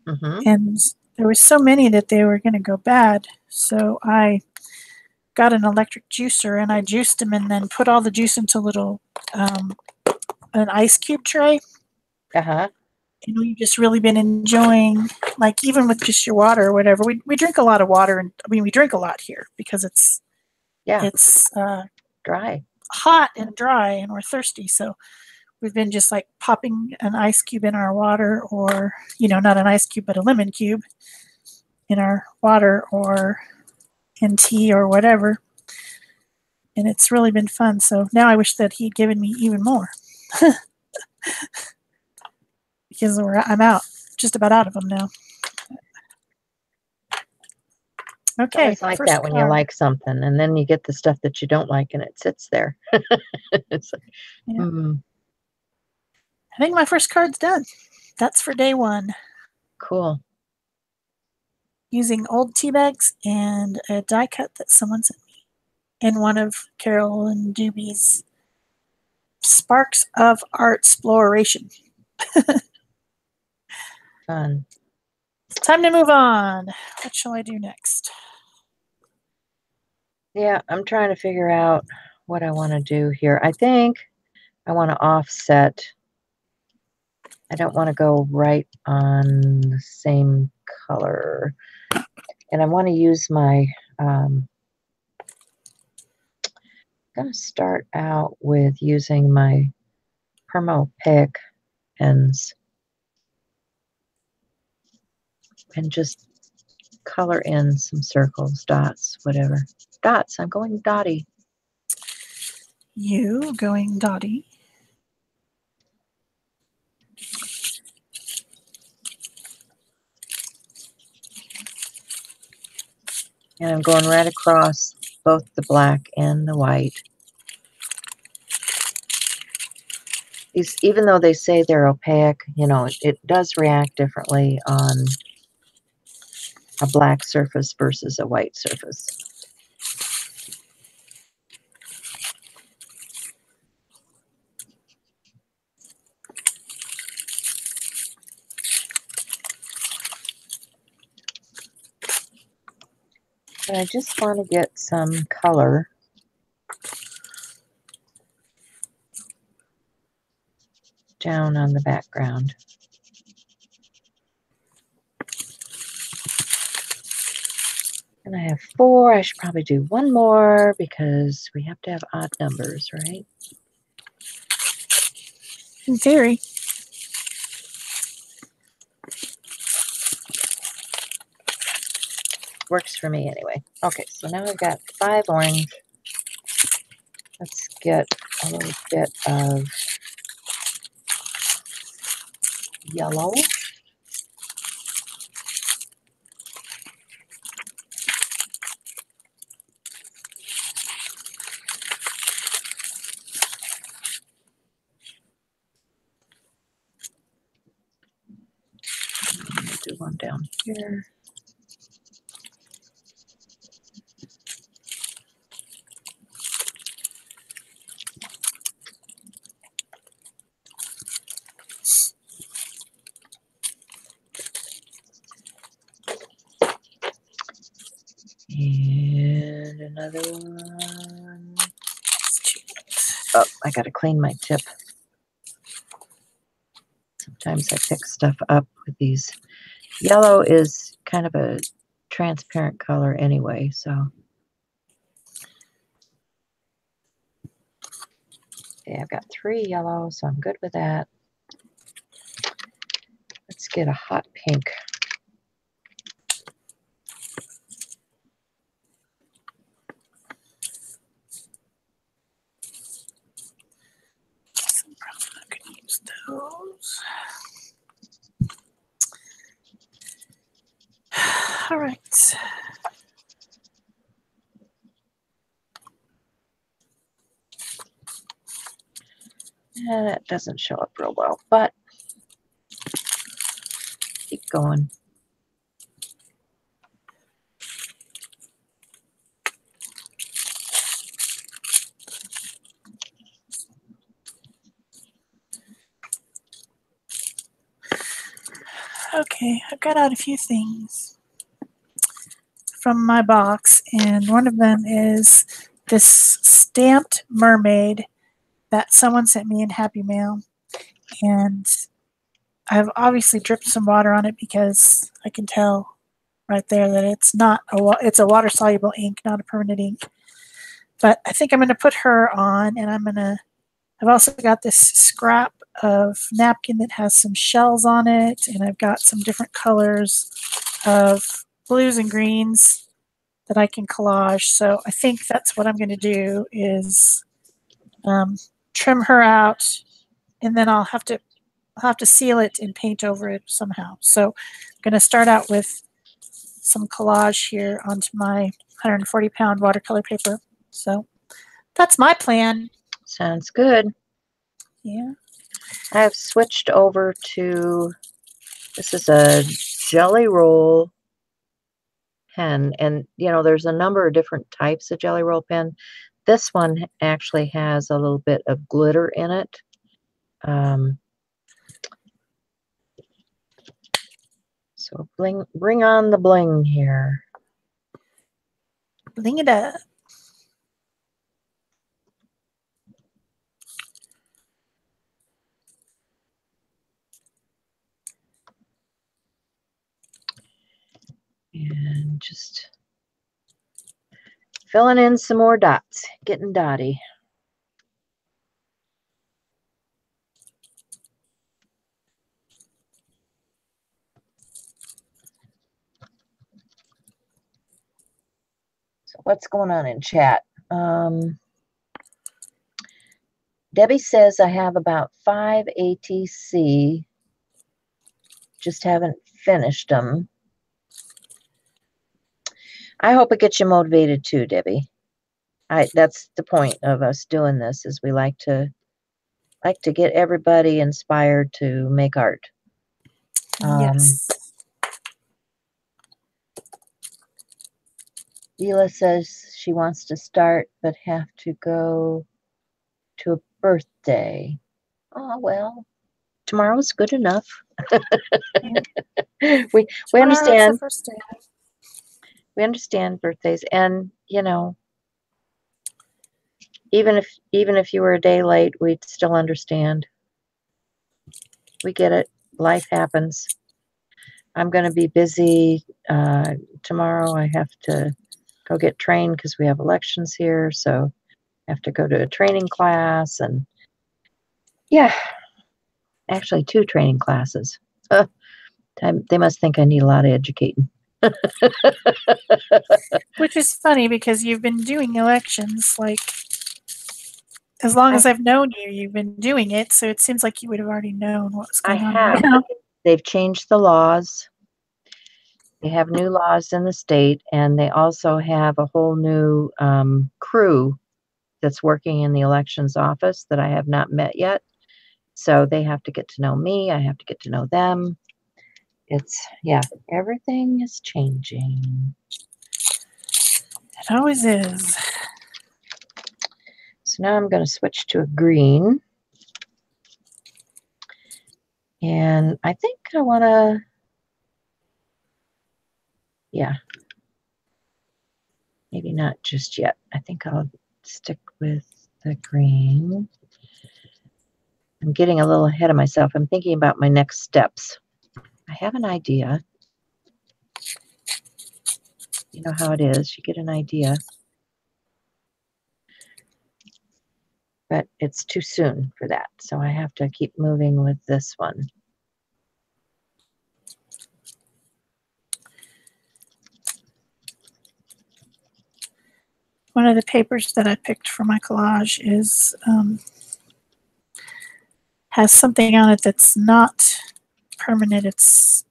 And there were so many that they were going to go bad. So I got an electric juicer and I juiced them and then put all the juice into little an ice cube tray. And we've just really been enjoying, like even with just your water or whatever. We drink a lot of water, and I mean we drink a lot here because it's dry, hot and dry, and we're thirsty. So we've been just like popping an ice cube in our water, or not an ice cube but a lemon cube in our water or in tea or whatever. And it's really been fun. So now I wish that he'd given me even more. Because I'm just about out of them now. Okay. It's like that when you like something and then you get the stuff that you don't like and it sits there. It's like, I think my first card's done. That's for day one. Cool. Using old tea bags and a die cut that someone sent me. And one of Carol and Doobie's Sparks of Art Exploration. Fun. It's time to move on. What shall I do next? Yeah, I'm trying to figure out what I want to do here. I think I want to offset. I don't want to go right on the same color. And I want to use my, I'm going to start out with using my Permo pick pens and just color in some circles, dots, whatever. Dots, I'm going dotty. You going dotty. And I'm going right across both the black and the white. These, even though they say they're opaque, you know, it does react differently on a black surface versus a white surface. But I just want to get some color down on the background. And I have 4. I should probably do one more because we have to have odd numbers, right? In theory. Works for me anyway. Okay, so now I've got 5 orange. Let's get a little bit of yellow. Do one down here. And another one. Oh, I gotta clean my tip. Sometimes I pick stuff up with these. Yellow is kind of a transparent color anyway, so. Okay, I've got 3 yellow, so I'm good with that. Let's get a hot pink. I'm probably not going to use those. All right. Yeah, that doesn't show up real well, but keep going. Okay, I've got out a few things from my box, and one of them is this stamped mermaid that someone sent me in Happy Mail. And I've obviously dripped some water on it because I can tell right there that it's not it's a water soluble ink, not a permanent ink. But I think I'm going to put her on, and I've also got this scrap of napkin that has some shells on it, and I've got some different colors of blues and greens that I can collage. So I think that's what I'm going to do is trim her out, and then I'll have to seal it and paint over it somehow. So I'm going to start out with some collage here onto my 140-pound watercolor paper. So that's my plan. Sounds good. Yeah. I have switched over to, this is a Jelly Roll pen, and you know, there's a number of different types of Jelly Roll pen. This one actually has a little bit of glitter in it. So bring on the bling here. Bling it up. And just filling in some more dots, getting dotty. So what's going on in chat? Debbie says I have about 5 ATC, just haven't finished them. I hope it gets you motivated too, Debbie. That's the point of us doing this, is we like to get everybody inspired to make art. Yes. Ela says she wants to start but have to go to a birthday. Oh, well, tomorrow's good enough. Yeah. we Tomorrow's the understand. first day. We understand birthdays, and you know, even if you were a day late, we'd still understand. We get it. Life happens. I'm going to be busy tomorrow. I have to go get trained because we have elections here, so I have to go to a training class, and yeah, actually 2 training classes. They must think I need a lot of educating. Which is funny because you've been doing elections like as long as I've known you, you've been doing it. So it seems like you would have already known what was I going on have. right now. They've changed the laws. They have new laws in the state, and they also have a whole new crew that's working in the elections office that I have not met yet. So they have to get to know me. I have to get to know them. Yeah, everything is changing. It always is. So now I'm going to switch to a green. And I think I want to, yeah, maybe not just yet. I think I'll stick with the green. I'm getting a little ahead of myself. I'm thinking about my next steps. I have an idea. You know how it is. You get an idea. But it's too soon for that. So I have to keep moving with this one. One of the papers that I picked for my collage is has something on it that's not permanent. It's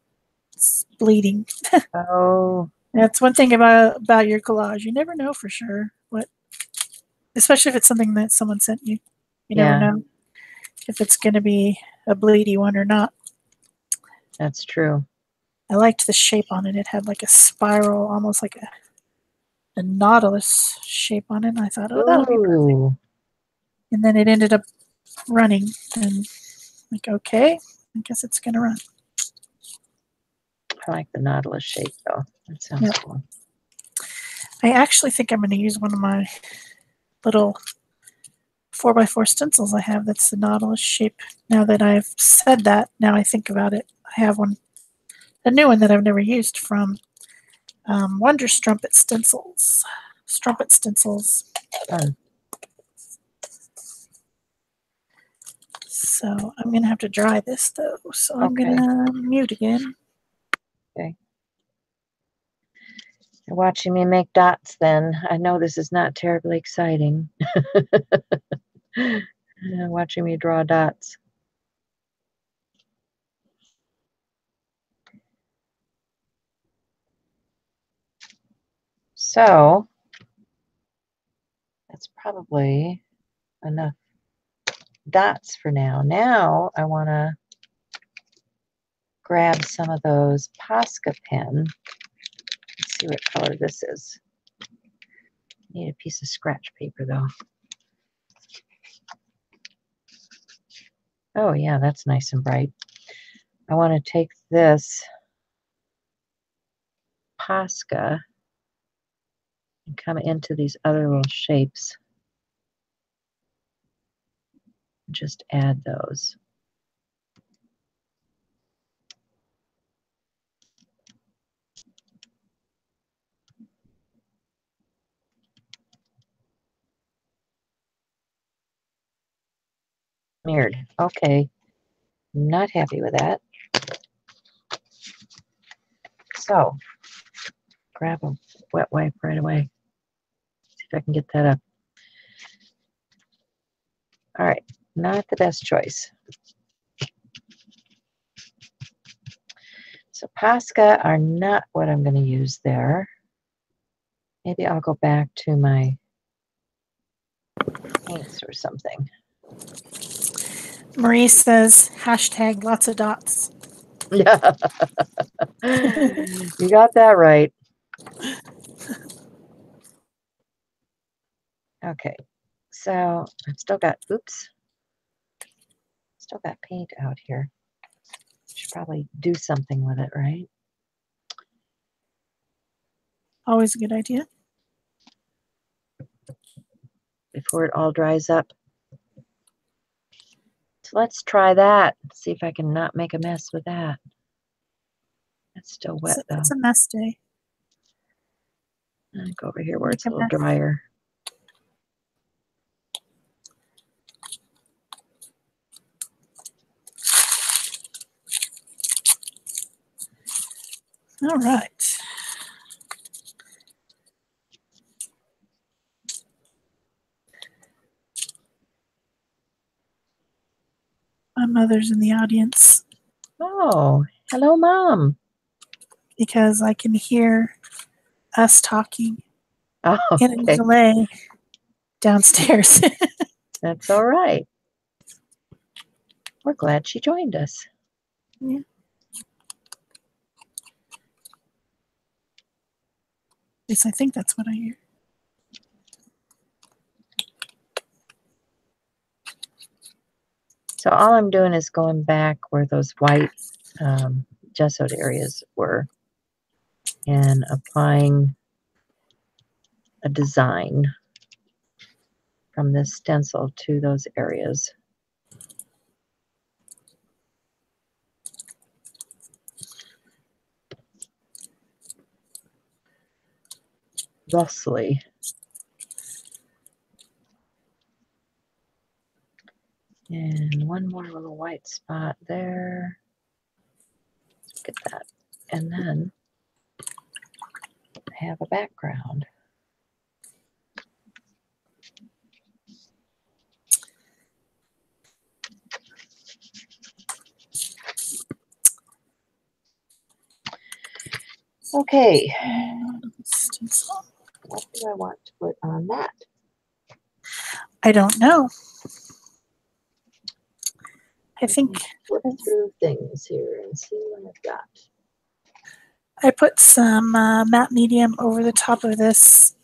bleeding. Oh, That's one thing about your collage. You never know for sure what, especially if it's something that someone sent you. You never yeah, know if it's going to be a bleedy one or not. that's true. I liked the shape on it. It had like a spiral, almost like a nautilus shape on it. And I thought, oh, that'll be perfect. Ooh, And then it ended up running. And like, okay, I guess it's going to run. I like the nautilus shape though. That sounds cool. I actually think I'm going to use one of my little 4x4 stencils I have that's the nautilus shape. Now that I've said that, now I think about it. I have one, a new one that I've never used from Wonder Strumpet Stencils. Strumpet Stencils. Fun. So I'm going to have to dry this though. So I'm Okay. going to mute again. Okay. You're watching me make dots then. I know this is not terribly exciting. Watching me draw dots. So that's probably enough dots for now. Now I want to grab some of those Posca pen. Let's see what color this is. Need a piece of scratch paper though. Oh yeah, that's nice and bright. I want to take this Posca and come into these other little shapes. Just add those. Smeared. Okay. Not happy with that. So, grab a wet wipe right away. See if I can get that up. All right. Not the best choice. So Posca are not what I'm going to use there. Maybe I'll go back to my paints or something. Marie says hashtag lots of dots. Yeah. You got that right. Okay. So I've still got, oops. Still got paint out here. Should probably do something with it, right? Always a good idea. Before it all dries up. So let's try that. See if I can not make a mess with that. It's still wet though. It's a mess day. I'll go over here where it's a little drier. All right. My mother's in the audience. Oh, hello, Mom. Because I can hear us talking Oh, in a delay downstairs. That's all right. We're glad she joined us. Yeah. At least I think that's what I hear. So all I'm doing is going back where those white gessoed areas were and applying a design from this stencil to those areas. Thusly. And one more little white spot there. Let's get that. And then I have a background. Okay. What do I want to put on that? I don't know. I think flip through things here and see what I've got. I put some matte medium over the top of this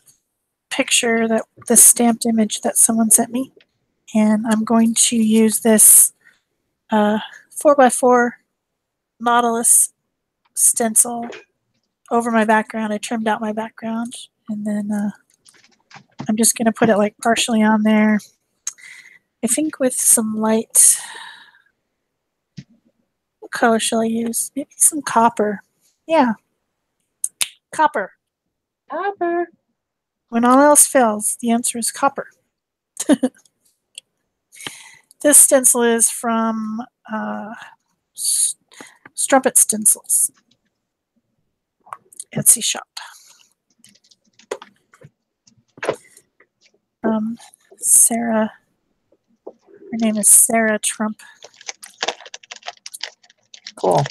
picture, that this stamped image that someone sent me, and I'm going to use this 4x4 Nautilus stencil over my background. I trimmed out my background, and then I'm just going to put it like partially on there. I think with some light, what color shall I use? Maybe some copper. Yeah, copper. Copper. When all else fails, the answer is copper. This stencil is from Strumpet Stencils, Etsy shop. Sarah, her name is Sarah Trump. Cool.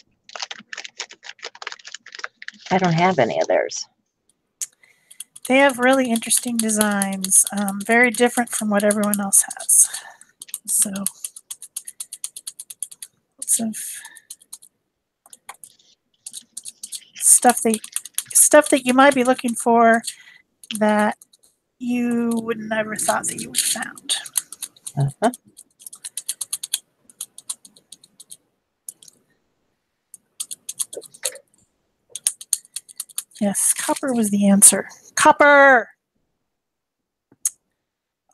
I don't have any of theirs. They have really interesting designs, very different from what everyone else has. So, lots of stuff that you might be looking for that you would never thought that you would have found. Uh-huh. Yes, copper was the answer. Copper!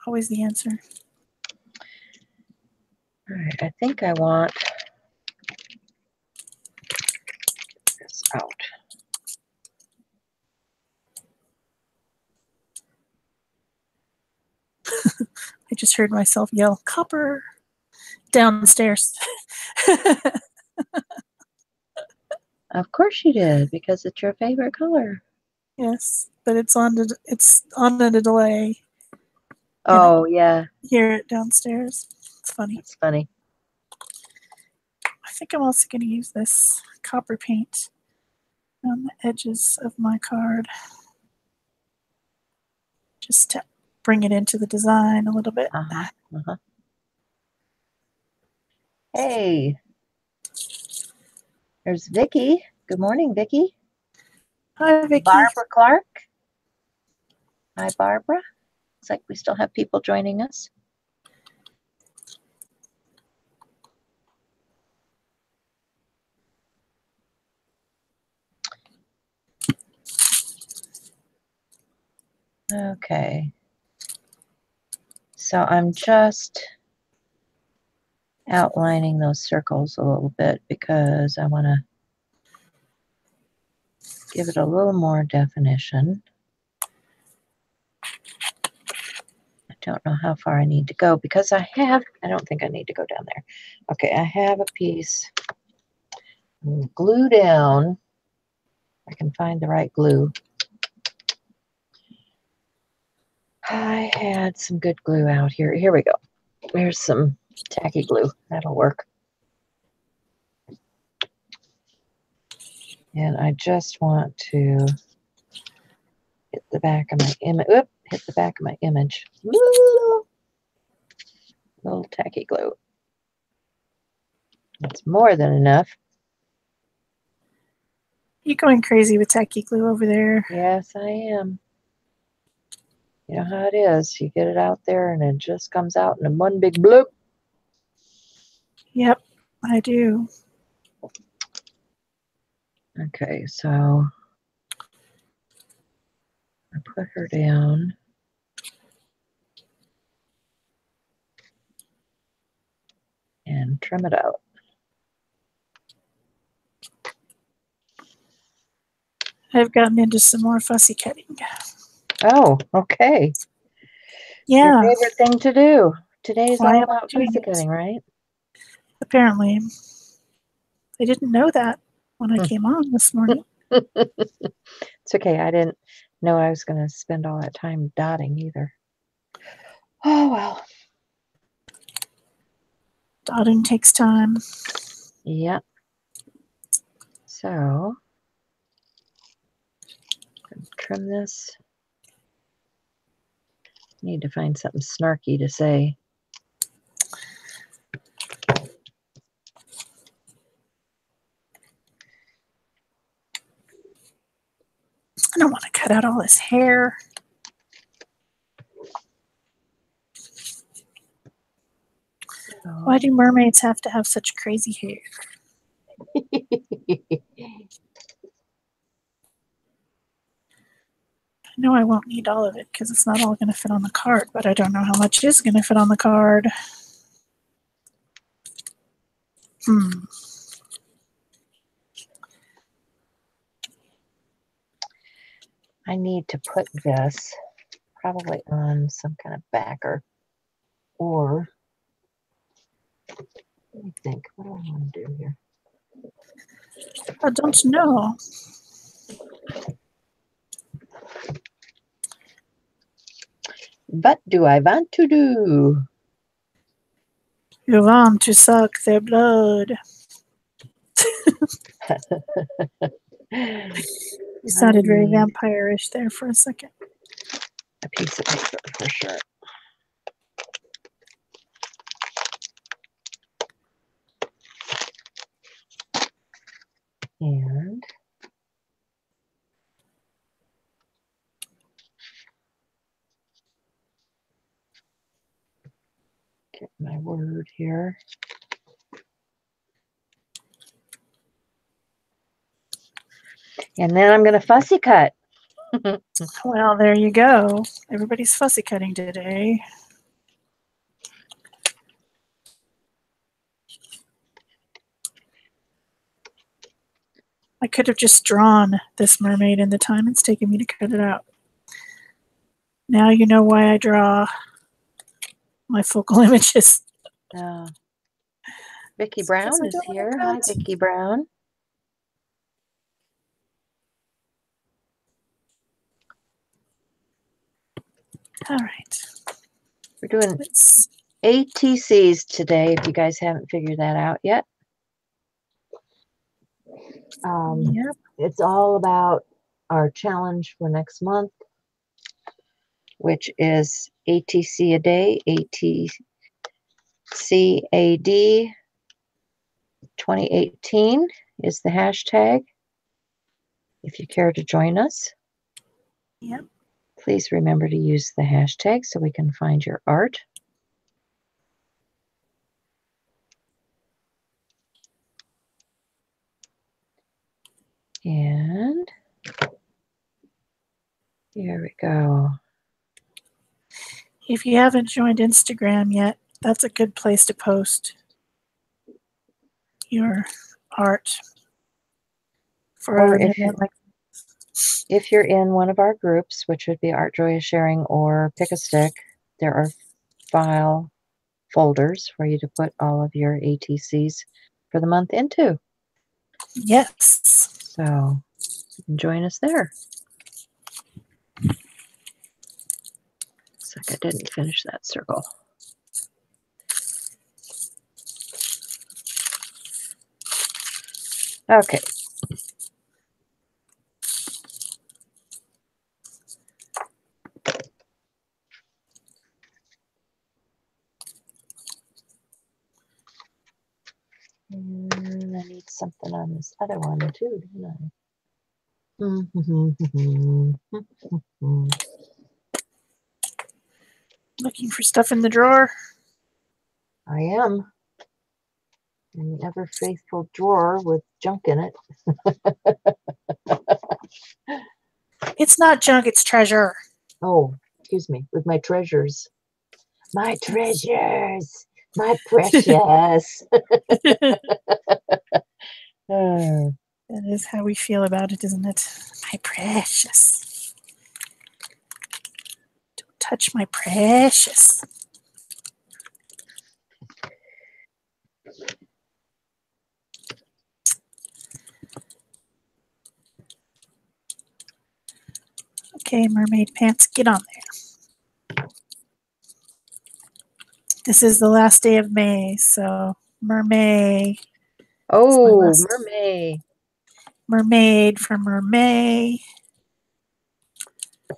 Always the answer. All right, I think I want this out. I just heard myself yell, copper, downstairs. Of course you did, because it's your favorite color. Yes, but it's on a delay. Oh, yeah. Hear it downstairs. It's funny. It's funny. I think I'm also going to use this copper paint on the edges of my card. Just to bring it into the design a little bit. Hey, there's Vicki. Good morning, Vicki. Hi, Vicki. Barbara Clark. Hi, Barbara. Looks like we still have people joining us. Okay. So I'm just outlining those circles a little bit because I want to give it a little more definition. I don't know how far I need to go because I don't think I need to go down there. Okay, I have a piece glue down. I can find the right glue. I had some good glue out here. Here we go. There's some tacky glue. That'll work. And I just want to hit the back of my image. Hit the back of my image. Woo! Little tacky glue. That's more than enough. You're going crazy with tacky glue over there. Yes, I am. You know how it is. You get it out there and it just comes out in one big bloop. Yep, I do. Okay, so I put her down. And trim it out. I've gotten into some more fussy cutting. Oh, okay. Yeah. Your favorite thing to do. Today's Why all am I about doing fussy it? cutting, right? Apparently. I didn't know that when I came on this morning. It's okay. I didn't know I was going to spend all that time dotting either. Oh, well. Dotting takes time. Yep. So, trim this. Need to find something snarky to say. I don't want to cut out all his hair. Why do mermaids have to have such crazy hair? I know I won't need all of it because it's not all going to fit on the card, but I don't know how much is going to fit on the card. I need to put this probably on some kind of backer, or let me think, what do I want to do here? I don't know. What do I want to do? You want to suck their blood. You sounded very vampire-ish there for a second. A piece of paper for sure. And get my word here. And then I'm going to fussy cut. Well, there you go. Everybody's fussy cutting today. I could have just drawn this mermaid in the time it's taken me to cut it out. Now you know why I draw my focal images. Vicki Brown is here. Hi, Vicki Brown. All right. We're doing ATCs today, if you guys haven't figured that out yet. It's all about our challenge for next month. which is ATC a day, ATCAD 2018 is the hashtag. If you care to join us, Yep. please remember to use the hashtag so we can find your art. And here we go. If you haven't joined Instagram yet, that's a good place to post your art for Or an event like if you're in one of our groups, which would be Art Joy is Sharing or Pick a Stick, there are file folders for you to put all of your ATCs for the month into. Yes. So you can join us there. Looks like I didn't finish that circle. Okay. And I need something on this other one too, don't I? Looking for stuff in the drawer. I am. In the ever faithful drawer with junk in it. It's not junk, it's treasure. Oh, excuse me, with my treasures. My treasures, my precious. That is how we feel about it, isn't it? My precious. Don't touch my precious. Okay, mermaid pants, get on there. This is the last day of May, so mermaid. Oh, mermaid. Mermaid for mermaid. I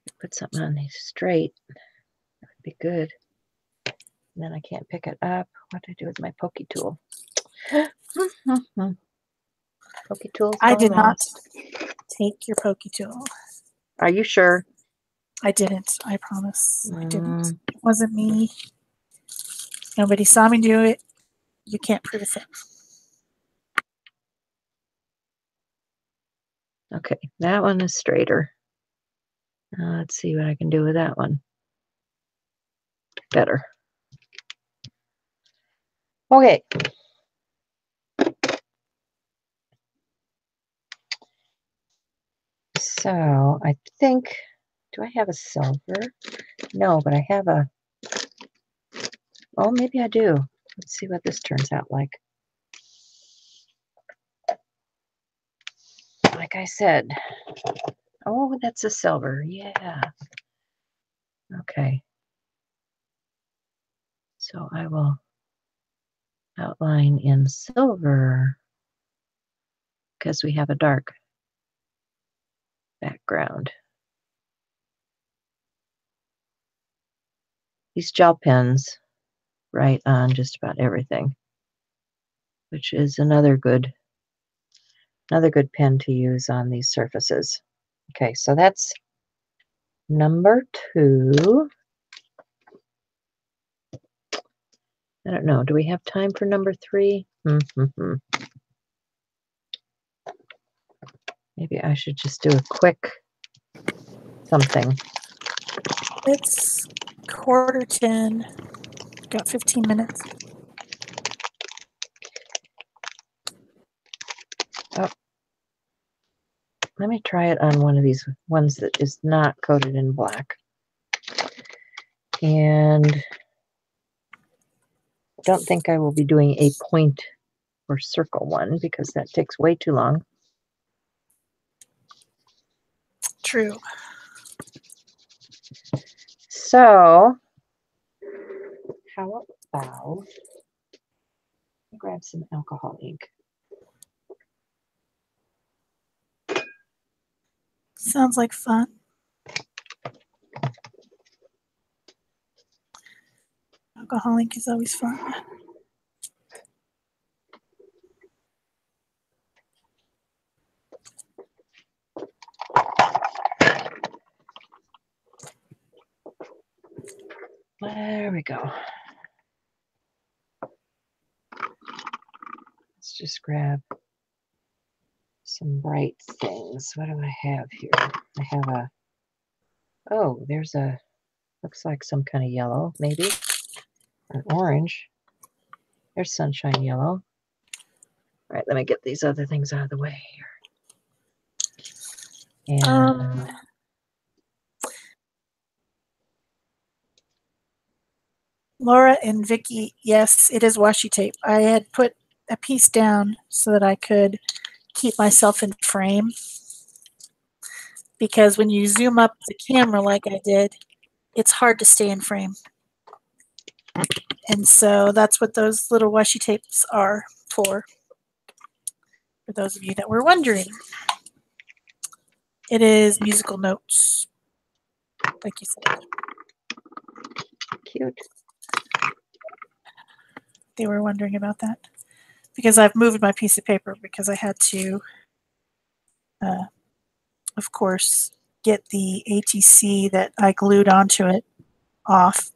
could put something on these straight. That would be good. And then I can't pick it up. What do I do with my pokey tool? Pokey tool's I gone did not lost. take your pokey tool. Are you sure? I didn't. I promise. I didn't. It wasn't me. Nobody saw me do it. You can't prove a thing. Okay, that one is straighter. Let's see what I can do with that one. Better. Okay. So I think, do I have a silver? No, but I have a, oh, maybe I do. Let's see what this turns out like. Like I said, oh, that's a silver. Yeah. Okay. So I will outline in silver because we have a dark background. These gel pens write on just about everything, which is another good pen to use on these surfaces. Okay, so that's number 2. I don't know. Do we have time for number 3? Maybe I should just do a quick something. It's 9:45. Got 15 minutes. Oh. Let me try it on one of these ones that is not coated in black. And I don't think I will be doing a point or circle one because that takes way too long. True. So, how about grab some alcohol ink? Sounds like fun. Alcohol ink is always fun. There we go. Let's just grab some bright things. What do I have here? I have a, oh, there's a, looks like some kind of yellow, maybe, or orange. There's sunshine yellow. All right, let me get these other things out of the way here. And Laura and Vicky, yes, it is washi tape. I had put a piece down so that I could keep myself in frame, because when you zoom up the camera like I did, it's hard to stay in frame. And so that's what those little washi tapes are for those of you that were wondering. It is musical notes, like you said. cute. They were wondering about that because I've moved my piece of paper because I had to, of course, get the ATC that I glued onto it off.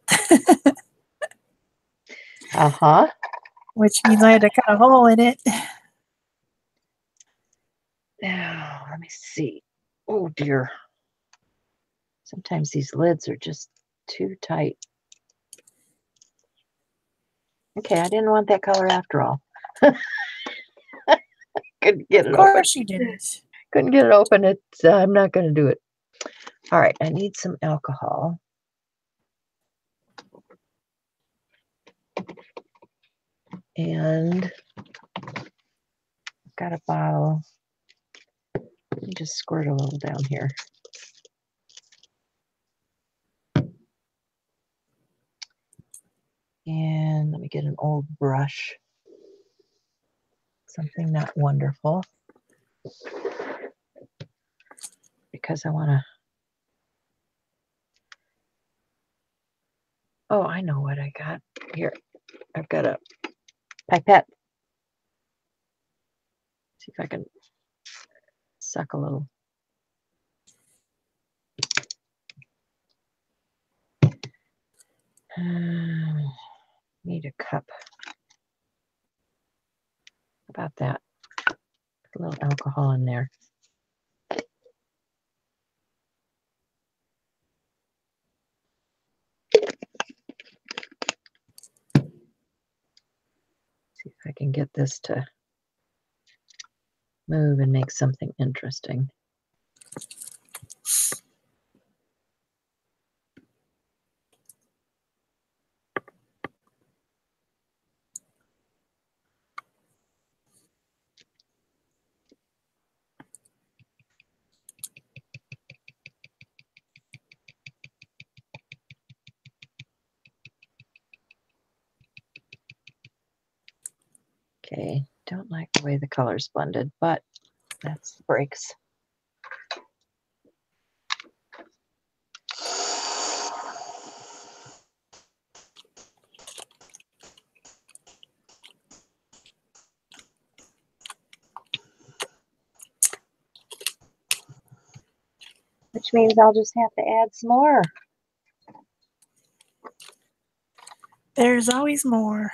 Uh-huh. Which means I had to cut a hole in it. Now, let me see. Oh, dear. Sometimes these lids are just too tight. Okay, I didn't want that color after all. Couldn't get it open. Of course you didn't. Couldn't get it open. It's, I'm not going to do it. All right, I need some alcohol. And I've got a bottle. Let me just squirt a little down here. And let me get an old brush. Something not wonderful. Because I want to... Oh, I know what I got. Here, I've got a pipette. See if I can suck a little. Need a cup. About that. Put a little alcohol in there. See if I can get this to move and make something interesting. Okay, don't like the way the color's blended, but that's the breaks. Which means I'll just have to add some more. There's always more.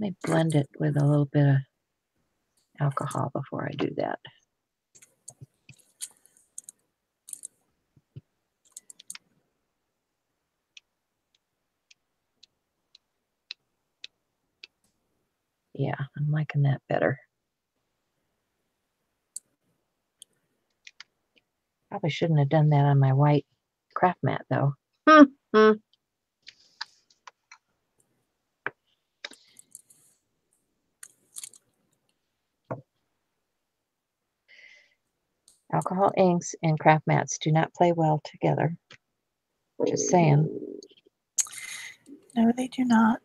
Let me blend it with a little bit of alcohol before I do that. Yeah, I'm liking that better. Probably shouldn't have done that on my white craft mat, though. Alcohol inks and craft mats do not play well together. Just saying. No, they do not.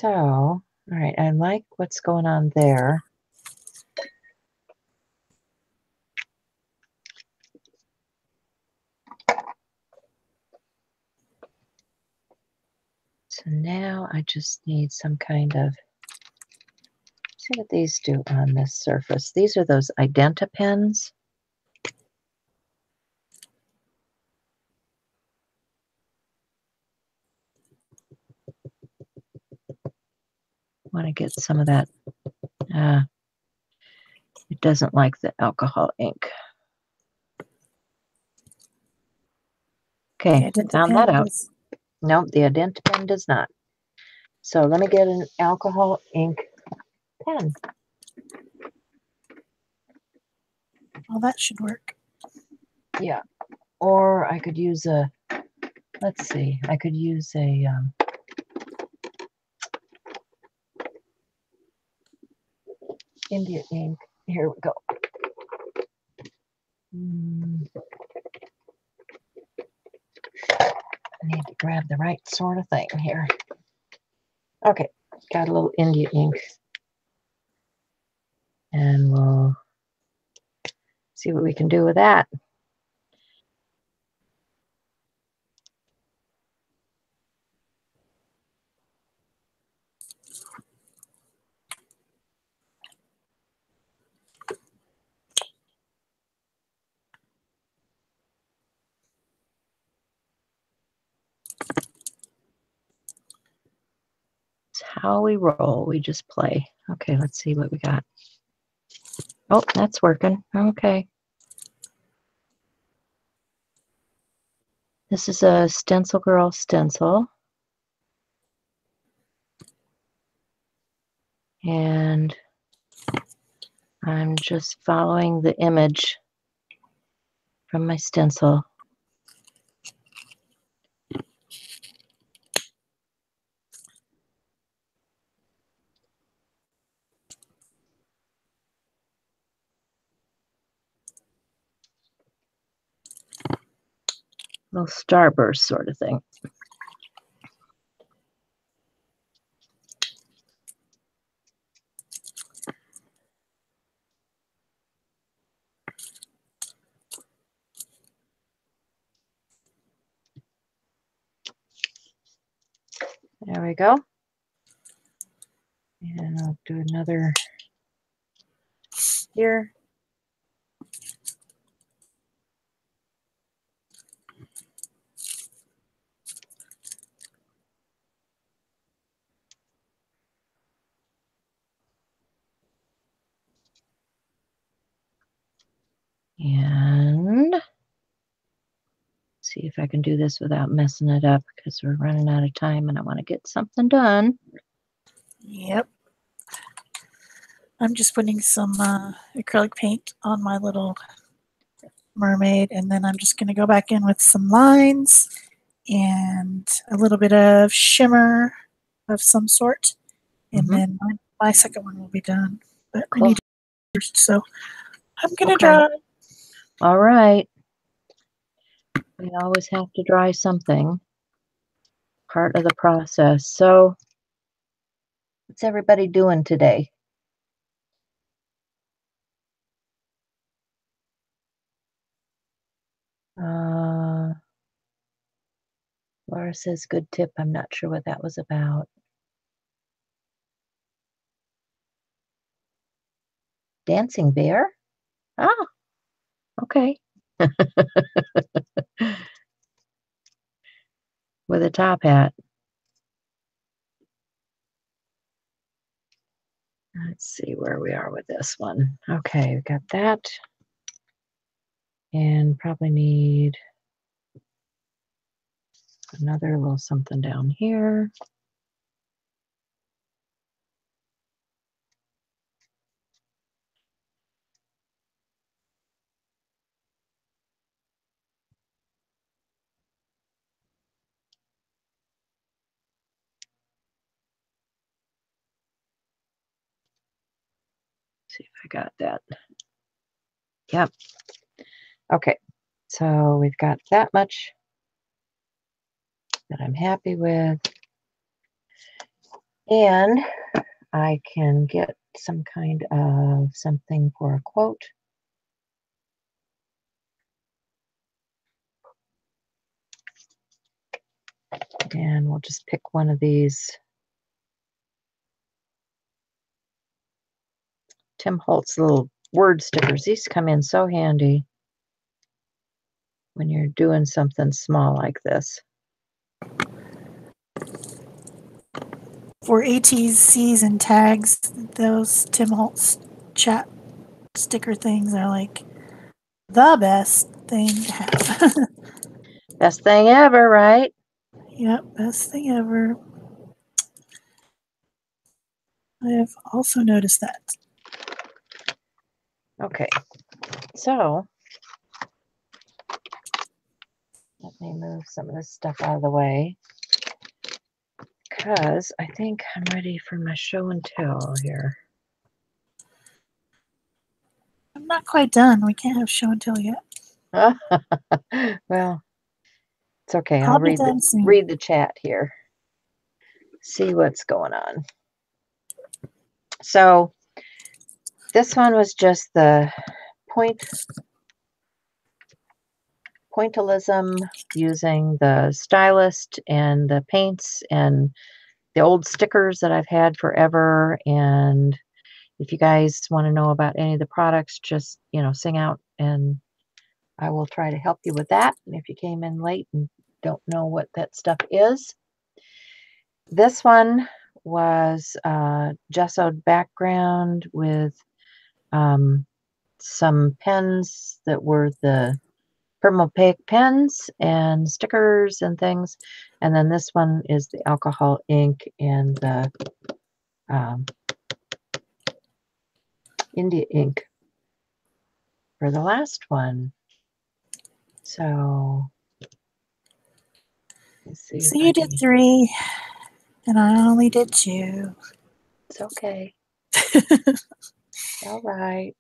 So, all right, I like what's going on there. So now I just need some kind of, see what these do on this surface. These are those Identa pens. Want to get some of that. It doesn't like the alcohol ink. Okay, found that out. Nope, the Identa pen does not. So let me get an alcohol ink pen. Well, that should work. Yeah, or I could use a, let's see, I could use a, India ink. Here we go. I need to grab the right sort of thing here. Okay, got a little India ink. And we'll see what we can do with that. It's how we roll. We just play. Okay, let's see what we got. Oh, that's working. Okay. This is a Stencil Girl stencil. And I'm just following the image from my stencil. Little starburst sort of thing. There we go. And I'll do another here. And see if I can do this without messing it up because we're running out of time and I want to get something done. Yep. I'm just putting some acrylic paint on my little mermaid, and then I'm just going to go back in with some lines and a little bit of shimmer of some sort, and then my second one will be done. But I need to first, so I'm going to dry. All right. We always have to dry something. Part of the process. So, what's everybody doing today? Laura says, good tip. I'm not sure what that was about. Dancing bear? Ah, okay. With a top hat. Let's see where we are with this one. Okay, we got that. And probably need another little something down here. See if I got that. Yep. Okay, so we've got that much that I'm happy with. And I can get some kind of something for a quote. And we'll just pick one of these Tim Holtz little word stickers. These come in so handy when you're doing something small like this. For ATCs and tags, those Tim Holtz chat sticker things are like the best thing to have. Best thing ever, right? Yep, best thing ever. I have also noticed that. Okay, so let me move some of this stuff out of the way because I think I'm ready for my show and tell here. I'm not quite done. We can't have show and tell yet. Well, it's okay. I'll be done soon. Read the chat here. See what's going on. So this one was just the pointillism using the stylist and the paints and the old stickers that I've had forever. And if you guys want to know about any of the products, just, sing out and I will try to help you with that. And if you came in late and don't know what that stuff is, this one was gessoed background with some pens that were the permapaque pens and stickers and things. And then this one is the alcohol ink and the India ink for the last one. So let's see. So you did 3, and I only did 2. It's okay. All right.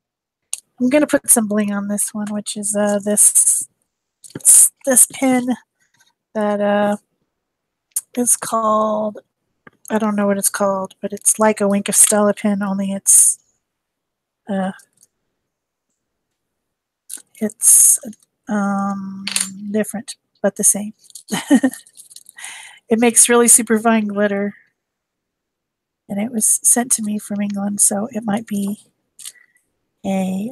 I'm gonna put some bling on this one, which is this pin that is called, I don't know what it's called, but it's like a Wink of Stella pin, only it's different, but the same. It makes really super fine glitter, and it was sent to me from England, so it might be a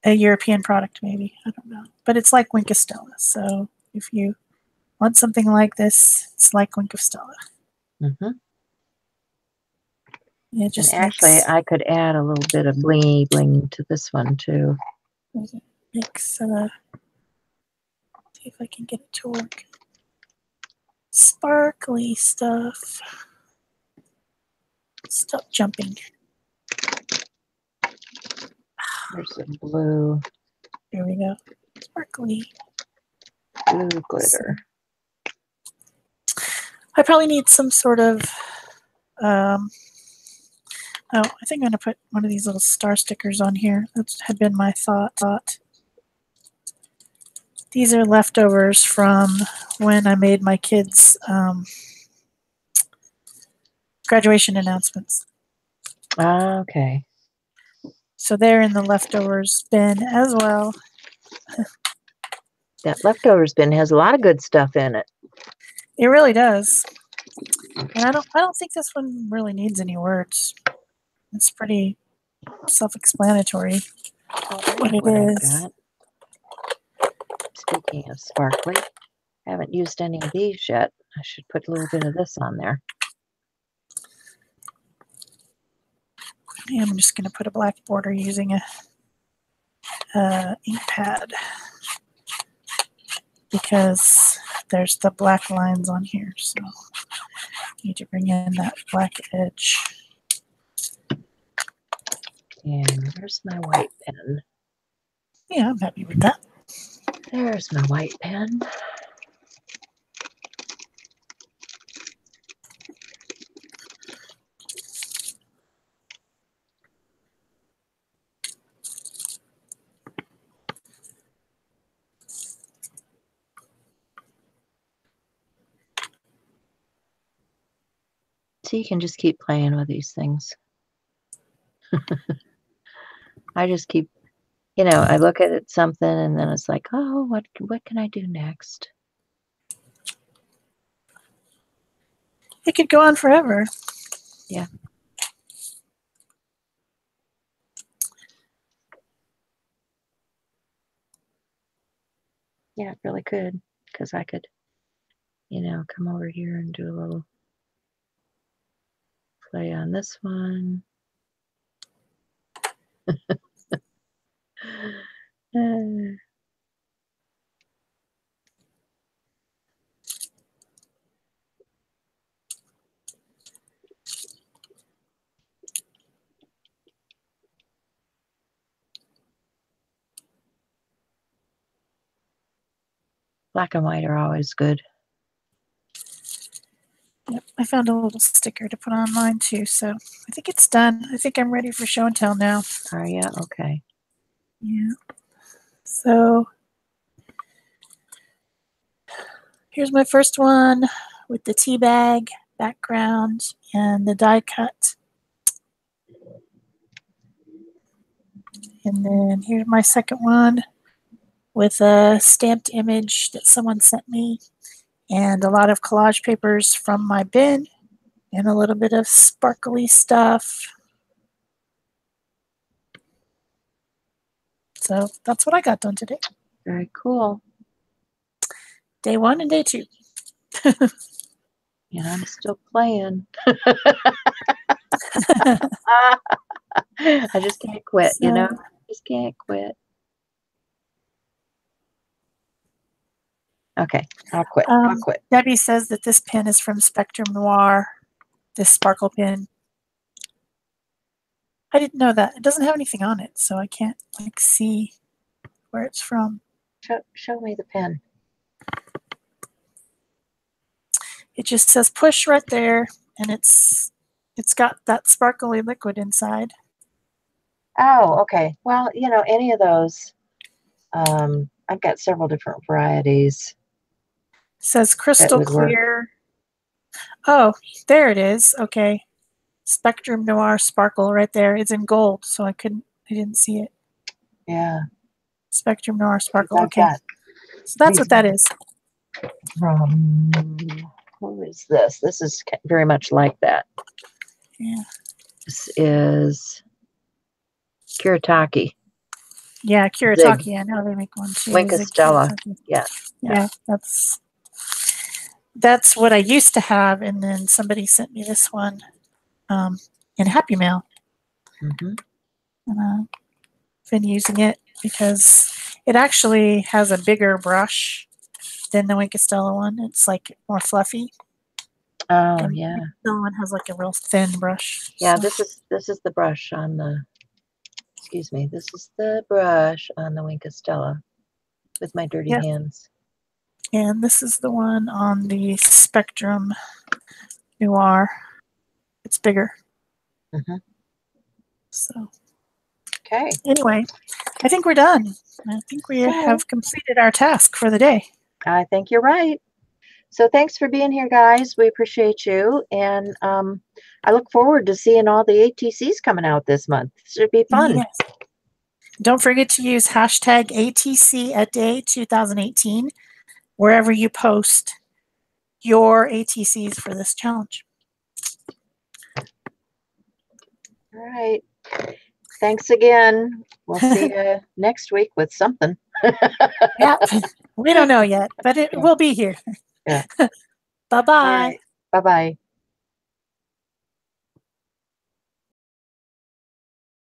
European product, maybe. I don't know, but it's like Wink of Stella. So if you want something like this, it's like Wink of Stella. Mm-hmm. It just and actually, I could add a little bit of blingy bling to this one too. Makes see if I can get it to work. Sparkly stuff. Stop jumping. There's some blue. There we go. Sparkly. Blue glitter. I probably need some sort of I think I'm going to put one of these little star stickers on here. That had been my thought. These are leftovers from when I made my kids' graduation announcements. Okay. So they're in the leftovers bin as well. That leftovers bin has a lot of good stuff in it. It really does. And I don't think this one really needs any words. It's pretty self-explanatory what it is. Speaking of sparkly, I haven't used any of these yet. I should put a little bit of this on there. I'm just going to put a black border using a ink pad because there's the black lines on here, so I need to bring in that black edge. And where's my white pen? Yeah, I'm happy with that. There's my white pen. So you can just keep playing with these things. I just keep, I look at it something and then it's like, oh, what can I do next? It could go on forever. Yeah. Yeah, it really could, because I could, come over here and do a little play on this one. Black and white are always good. Yep, I found a little sticker to put on mine too, so I think it's done. I think I'm ready for show and tell now. Are you? Okay. Yeah. So here's my first one with the tea bag background and the die cut. And then here's my second one with a stamped image that someone sent me and a lot of collage papers from my bin and a little bit of sparkly stuff. So that's what I got done today. Very cool. Day 1 and day 2. And I'm still playing. I just can't quit, Just can't quit. Okay, I'll quit. I'll quit. Debbie says that this pen is from Spectrum Noir, this sparkle pen. I didn't know that. It doesn't have anything on it, so I can't see where it's from. Show me the pen. It just says push right there, and it's got that sparkly liquid inside. Oh, okay. Well, any of those. I've got several different varieties. It says crystal clear. Oh, there it is. Okay. Spectrum Noir Sparkle right there. It's in gold, so I didn't see it. Yeah. Spectrum Noir Sparkle. Okay. So that's what that is. Who is this? This is very much like that. Yeah. This is Kiritaki. Yeah, Kiritaki. I know they make one too. Wink of Stella. Yeah. Yeah, that's what I used to have, and then somebody sent me this one in Happy Mail. Mm-hmm. And I've been using it because it actually has a bigger brush than the Wink of Stella one. It's like more fluffy. Oh, and yeah. The one has like a real thin brush. Yeah, so. This is the brush on the. Excuse me. This is the brush on the Wink of Stella with my dirty hands. And this is the one on the Spectrum Noir. It's bigger. Mm-hmm. So. Okay. Anyway, I think we're done. I think we have completed our task for the day. I think you're right. So thanks for being here, guys. We appreciate you. And I look forward to seeing all the ATCs coming out this month. This should be fun. Yes. Don't forget to use hashtag ATC a day 2018 wherever you post your ATCs for this challenge. All right. Thanks again. We'll see you next week with something. Yeah, we don't know yet, but it will be here. Yeah. Bye-bye. Bye-bye.